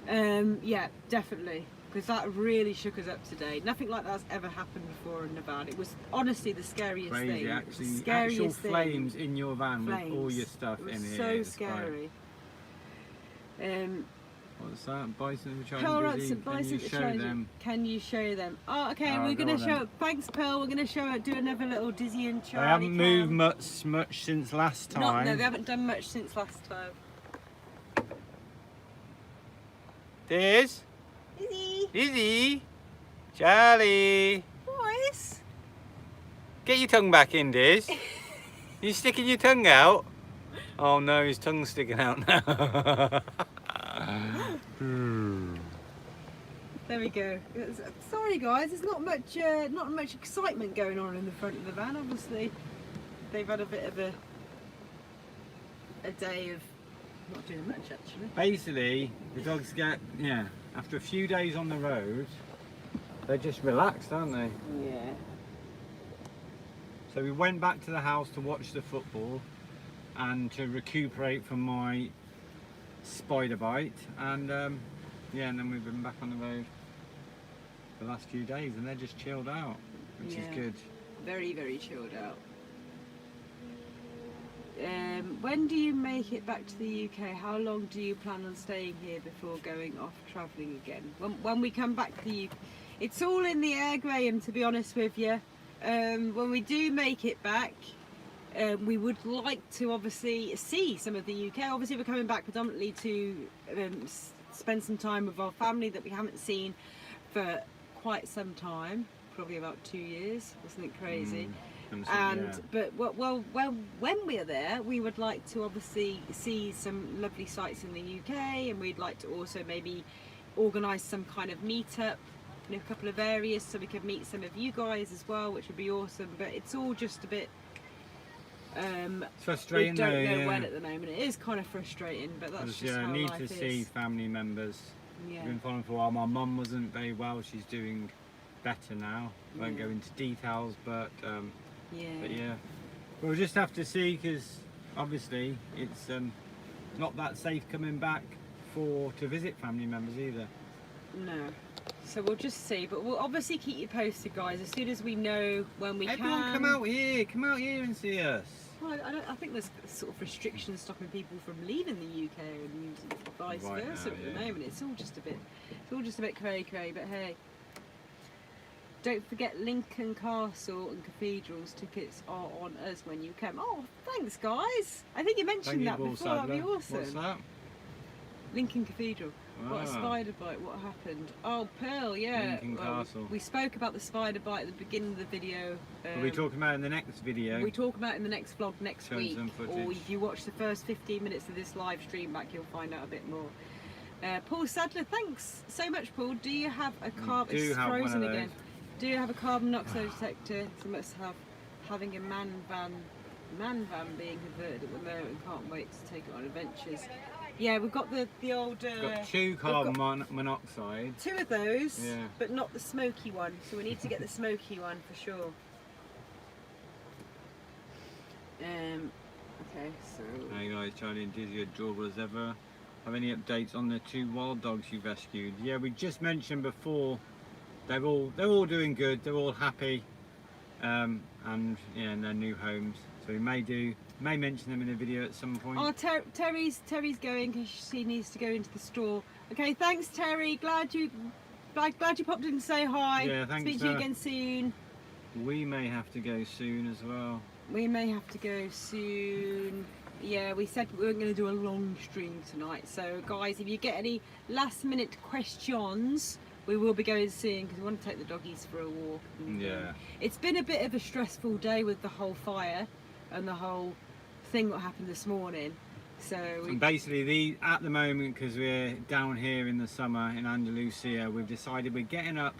S1: yeah, definitely. Because that really shook us up today. Nothing like that's ever happened before in the van. It was honestly the scariest thing.
S2: Crazy, actual flames in your van with all your stuff in here.
S1: So scary.
S2: What's that? Bison
S1: Charlie. Can you show them? Oh, okay. We're gonna show. Thanks, Pearl. We're gonna show. Do another little Dizzee and Charlie.
S2: I haven't moved much since last time.
S1: No, we haven't done much since last time.
S2: Diz. Dizzee, Charlie.
S1: Boys.
S2: Get your tongue back in, Diz. You sticking your tongue out? Oh no, his tongue's sticking out now.
S1: There we go. Sorry guys, there's not much excitement going on in the front of the van. Obviously, they've had a bit of a day of not doing much actually.
S2: Basically, the dogs get after a few days on the road, they're just relaxed, aren't they?
S1: Yeah.
S2: So we went back to the house to watch the football and to recuperate from my spider bite, and and then we've been back on the road for the last few days, and they're just chilled out, which is good.
S1: Very, very chilled out. When do you make it back to the UK? How long do you plan on staying here before going off travelling again? When we come back to the UK, it's all in the air, Graham, to be honest with you. When we do make it back, we would like to obviously see some of the UK. Obviously we're coming back predominantly to spend some time with our family that we haven't seen for quite some time, probably about 2 years, wasn't it crazy? But when we're there, we would like to obviously see some lovely sights in the UK, and we'd like to also maybe organise some kind of meet-up in a couple of areas so we could meet some of you guys as well, which would be awesome. But it's all just a bit
S2: it's frustrating.
S1: We don't know when at the moment. It is kind of frustrating, but that's just how
S2: need
S1: life
S2: to
S1: is.
S2: See family members.
S1: Yeah.
S2: I've been following for a while. My mum wasn't very well. She's doing better now. Won't go into details, but yeah, we'll just have to see, because obviously it's not that safe coming back to visit family members either.
S1: No. So we'll just see, but we'll obviously keep you posted, guys, as soon as we know when we
S2: Everyone
S1: can.
S2: Come out here and see us.
S1: Well, I think there's sort of restrictions stopping people from leaving the UK and vice versa at the moment. It's all just a bit cray, but hey. Don't forget Lincoln Castle and Cathedrals tickets are on us when you come. Oh, thanks, guys. I think you mentioned that before. That'd be awesome.
S2: What's that?
S1: Lincoln Cathedral. What a spider bite, what happened? Oh, Pearl, yeah.
S2: Lincoln Castle.
S1: We spoke about the spider bite at the beginning of the video.
S2: We'll be talking about it in the next video.
S1: We talk about it in the next vlog next week. Or if you watch the first 15 minutes of this live stream back, you'll find out a bit more. Paul Sadler, thanks so much, Paul. Do you have a carbon? It's frozen again. Do you have a carbon monoxide detector? It's a must have. Having a man van being converted at the moment. Can't wait to take it on adventures. Yeah, we've got the old.
S2: Got 2 carbon monoxide.
S1: 2 of those, but not the smoky one. So we need to get the smoky one for sure. Okay, so.
S2: Hey guys, Charlie and Dizzee, adorable as ever. Have any updates on the 2 wild dogs you've rescued? Yeah, we just mentioned before. They're all doing good. They're all happy, and yeah, in their new homes. So we may mention them in a video at some point.
S1: Oh, Terry's going because she needs to go into the store. Okay, thanks, Terry. Glad you popped in to say hi.
S2: Yeah, thanks.
S1: Speak to you again soon.
S2: We may have to go soon as well.
S1: We may have to go soon. Yeah, we said we weren't going to do a long stream tonight. So, guys, if you get any last-minute questions, we will be going soon because we want to take the doggies for a walk. And, it's been a bit of a stressful day with the whole fire and the whole thing that happened this morning. So
S2: and basically, at the moment, because we're down here in the summer in Andalusia, we've decided we're getting up,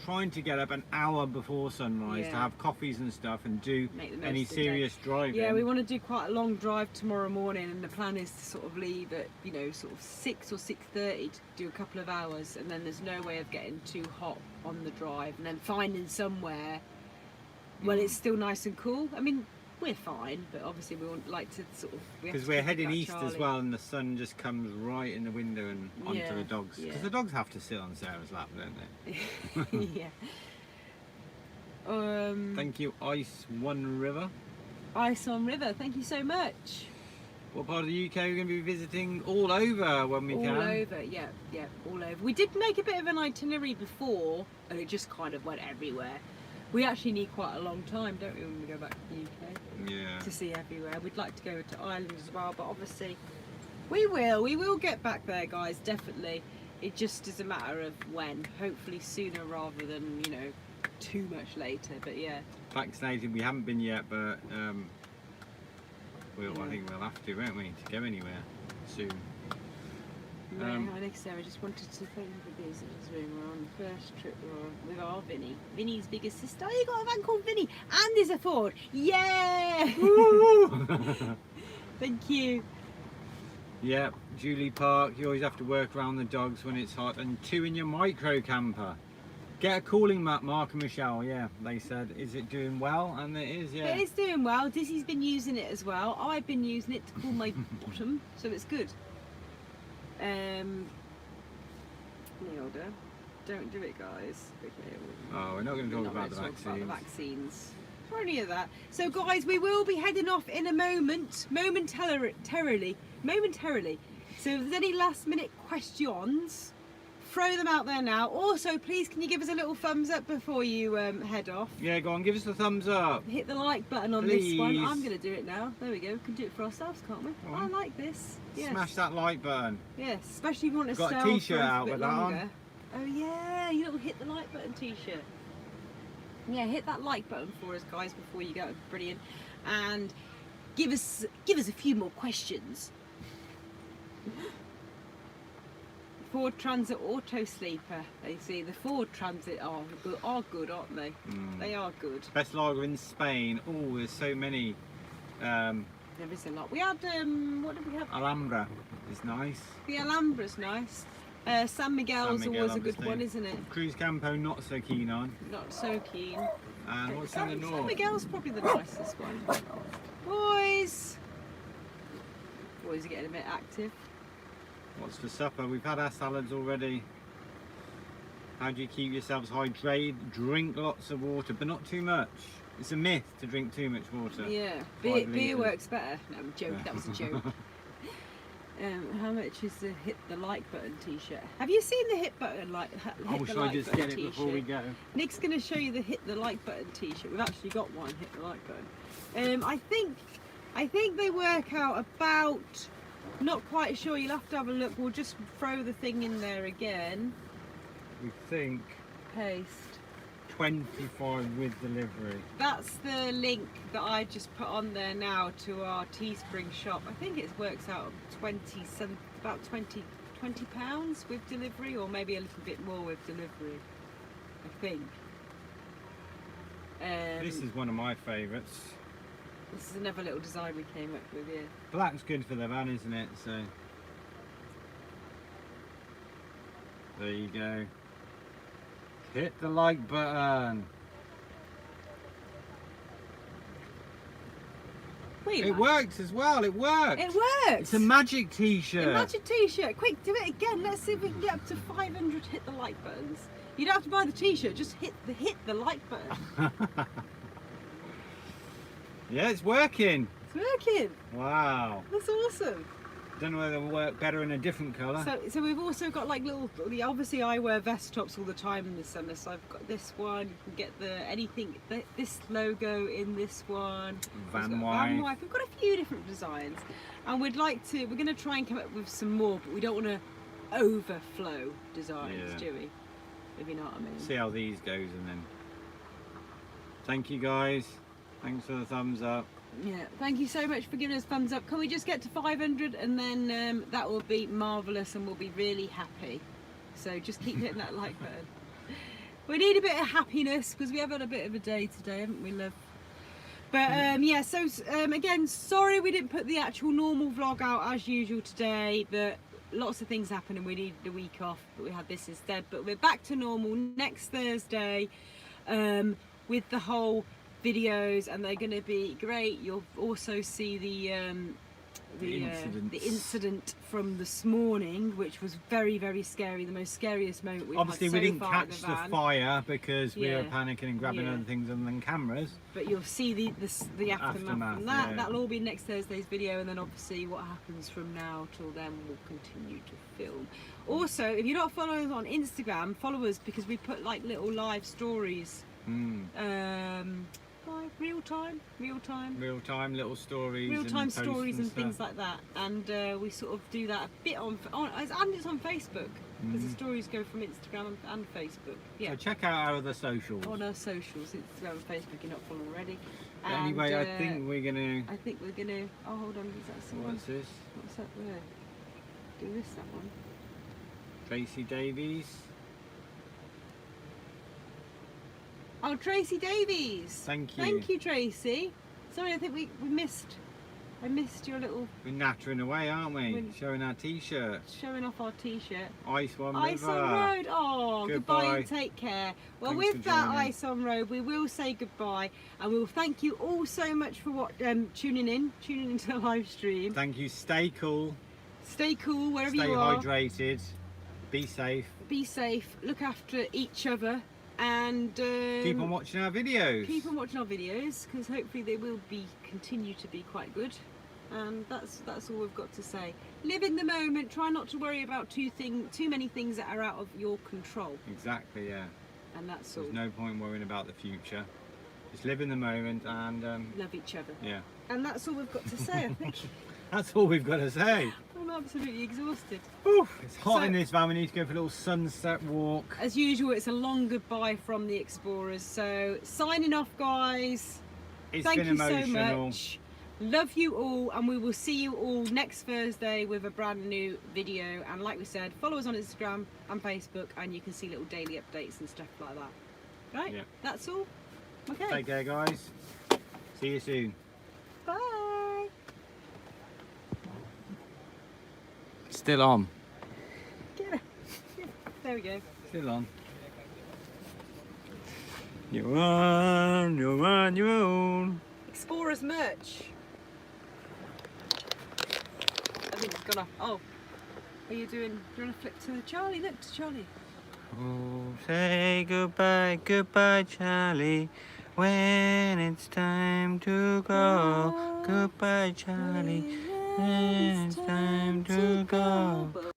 S2: trying to get up an hour before sunrise to have coffees and stuff and do any serious driving.
S1: Yeah, we want to do quite a long drive tomorrow morning, and the plan is to sort of leave at, you know, sort of 6 or 6:30 to do a couple of hours, and then there's no way of getting too hot on the drive, and then finding somewhere when it's still nice and cool. I mean, we're fine, but obviously we want to sort of,
S2: because we're heading east as well, and the sun just comes right in the window and onto the dogs, because the dogs have to sit on Sarah's lap, don't they?
S1: Yeah.
S2: Thank you, Ice One River.
S1: Ice on River, thank you so much.
S2: What part of the UK are we going to be visiting? All over when we can.
S1: All over, yeah, all over. We did make a bit of an itinerary before, and it just kind of went everywhere. We actually need quite a long time, don't we, when we go back to the UK?
S2: Yeah.
S1: To see everywhere. We'd like to go to Ireland as well, but obviously we will get back there, guys, definitely. It just is a matter of when. Hopefully sooner rather than, you know, too much later, but yeah.
S2: Vaccinated, we haven't been yet, but I think we'll have to, won't we, to go anywhere soon.
S1: I just wanted to thank you for this. We're on the first trip with our Vinny. Vinny's biggest sister. Oh, you got a van called Vinny, and there's a Ford. Yeah! Thank you.
S2: Yeah, Julie Park. You always have to work around the dogs when it's hot. And 2 in your micro camper. Get a cooling mat, Mark and Michelle. Yeah, they said, is it doing well? And it is, yeah.
S1: It is doing well. Dizzy's been using it as well. I've been using it to cool my bottom, so it's good. Don't do it, guys. Okay.
S2: Oh, we're not going to talk about the vaccines.
S1: for any of that. So guys, we will be heading off in a moment, momentarily. So if there's any last minute questions, throw them out there now. Also, please, can you give us a little thumbs up before you head off?
S2: Yeah, go on, give us a thumbs up.
S1: Hit the like button on
S2: Please.
S1: this one. I'm going to do it now. There we go. We can do it for ourselves, can't we?
S2: Go
S1: I
S2: on.
S1: like this. Yes.
S2: Smash that like button.
S1: Yes, especially if you want to
S2: Got a
S1: sell
S2: t-shirt
S1: for
S2: out
S1: a bit
S2: with that on.
S1: longer. Oh yeah, you little hit the like button t-shirt. Yeah, hit that like button for us, guys, before you go. Brilliant. And give us a few more questions. Ford Transit Auto Sleeper. They see the Ford Transit are good, aren't they? They are good.
S2: Best lager in Spain. Oh, there's so many.
S1: There is a lot. We had what did we have?
S2: Alhambra is nice.
S1: The Alhambra's nice. San Miguel's
S2: San Miguel,
S1: always a good
S2: obviously.
S1: one, isn't it?
S2: Cruz Campo, not so keen on.
S1: Not so keen.
S2: And what's in the
S1: San
S2: north?
S1: Miguel's probably the nicest one. Boys are getting a bit active.
S2: What's for supper? We've had our salads already. How do you keep yourselves hydrated? Drink lots of water, but not too much. It's a myth to drink too much water.
S1: Yeah,
S2: 5
S1: beer
S2: litres.
S1: works better. No, I'm joking. That was a joke. How much is the hit the like button t-shirt? Have you seen the hit button hit
S2: Oh,
S1: the
S2: shall
S1: like
S2: I just
S1: button
S2: get it before we
S1: t-shirt?
S2: go?
S1: Nick's going to show you the hit the like button t-shirt. We've actually got one, hit the like button. I think they work out about, not quite sure, you'll have to have a look. We'll just throw the thing in there again.
S2: We think
S1: Paste.
S2: 25 with delivery.
S1: That's the link that I just put on there now to our Teespring shop. I think it works out about 20 pounds with delivery, or maybe a little bit more with delivery, I think.
S2: This is one of my favourites.
S1: This is another little design we came up with, yeah.
S2: Black's good for the van, isn't it? So there you go. Hit the like button.
S1: Wait,
S2: It works as well. It works.
S1: It works.
S2: It's a magic t-shirt.
S1: Imagine t-shirt. Quick, do it again. Let's see if we can get up to 500 hit the like buttons. You don't have to buy the t-shirt. Just hit the like button.
S2: Yeah, it's working.
S1: It's working.
S2: Wow.
S1: That's awesome.
S2: Don't know whether it'll work better in a different colour.
S1: So we've also got like little. Obviously, I wear vest tops all the time in the summer. So I've got this one. You can get this logo in this one.
S2: Van
S1: Van
S2: Life.
S1: Life. We've got a few different designs, and we're going to try and come up with some more, but we don't want to overflow designs,
S2: Yeah.
S1: do we? If you know what I mean.
S2: See how these goes, and then. Thank you guys. Thanks for the thumbs up.
S1: Yeah, thank you so much for giving us thumbs up. Can we just get to 500 and then that will be marvellous and we'll be really happy. So just keep hitting that like button. We need a bit of happiness because we have had a bit of a day today, haven't we, love? But yeah, so again, sorry we didn't put the actual normal vlog out as usual today, but lots of things happened and we needed a week off, but we had this instead. But we're back to normal next Thursday with the whole videos, and they're going to be great. You'll also see the incident from this morning, which was very, very scary. The most scariest moment we've
S2: Obviously,
S1: had so
S2: we didn't
S1: far in
S2: catch
S1: the
S2: the
S1: van.
S2: fire because we were
S1: Yeah.
S2: panicking and grabbing
S1: Yeah.
S2: other things other than cameras.
S1: But you'll see the aftermath from that.
S2: Yeah.
S1: That'll all be next Thursday's video, and then obviously what happens from now till then we'll continue to film. Also, if you're not following us on Instagram, follow us because we put like little live stories. Like real time
S2: Real-time little stories.
S1: real-time
S2: and posts
S1: stories and
S2: stuff.
S1: things like that, and we sort of do that a bit and it's on Facebook because the stories go from Instagram and Facebook. Yeah,
S2: So check out our other socials.
S1: on our socials, Instagram and Facebook. You're not following already.
S2: But anyway,
S1: And,
S2: I think we're gonna.
S1: Oh, hold on, is that someone?
S2: What's this?
S1: What's that there? Do this, that one.
S2: Tracy Davies.
S1: Oh, Tracy Davies.
S2: Thank you.
S1: Thank you, Tracy. Sorry, I think we missed. I missed your little
S2: We're nattering away, aren't we?
S1: We're-
S2: Showing our t-shirt.
S1: showing off our t-shirt.
S2: Ice One
S1: Ice
S2: River.
S1: on Road. Oh, goodbye and
S2: Goodbye.
S1: take care. Well,
S2: Thanks
S1: with
S2: for
S1: that
S2: joining.
S1: Ice on Road, we will say goodbye, and we will thank you all so much for tuning into the live stream.
S2: Thank you. Stay cool.
S1: Stay cool wherever
S2: Stay
S1: you are.
S2: hydrated. Be safe.
S1: Be safe. Look after each other, And
S2: keep on watching our videos.
S1: Keep on watching our videos, because hopefully they will continue to be quite good. And that's all we've got to say. Live in the moment. Try not to worry about too many things that are out of your control.
S2: Exactly, yeah.
S1: And that's all.
S2: There's no point worrying about the future. Just live in the moment and
S1: love each other.
S2: Yeah.
S1: And that's all we've got to say, I think.
S2: That's all we've got to say.
S1: I'm absolutely exhausted.
S2: Oof, it's hot in this van. We need to go for a little sunset walk.
S1: As usual, it's a long goodbye from the Explorers. So signing off, guys. Thank you so much. Love you all, and we will see you all next Thursday with a brand new video. And like we said, follow us on Instagram and Facebook, and you can see little daily updates and stuff like that. Right?
S2: Yeah.
S1: That's all. Okay.
S2: Take care, guys. See you soon.
S1: Bye.
S2: Still on.
S1: Get it. There we go.
S2: Still on. You're on your own.
S1: Explorers merch. I think it's gone off. Oh. Are you doing? Do you want to flip to Charlie? Look to Charlie.
S2: Oh, say goodbye, goodbye, Charlie. When it's time to go, goodbye, Charlie. When it's time to go.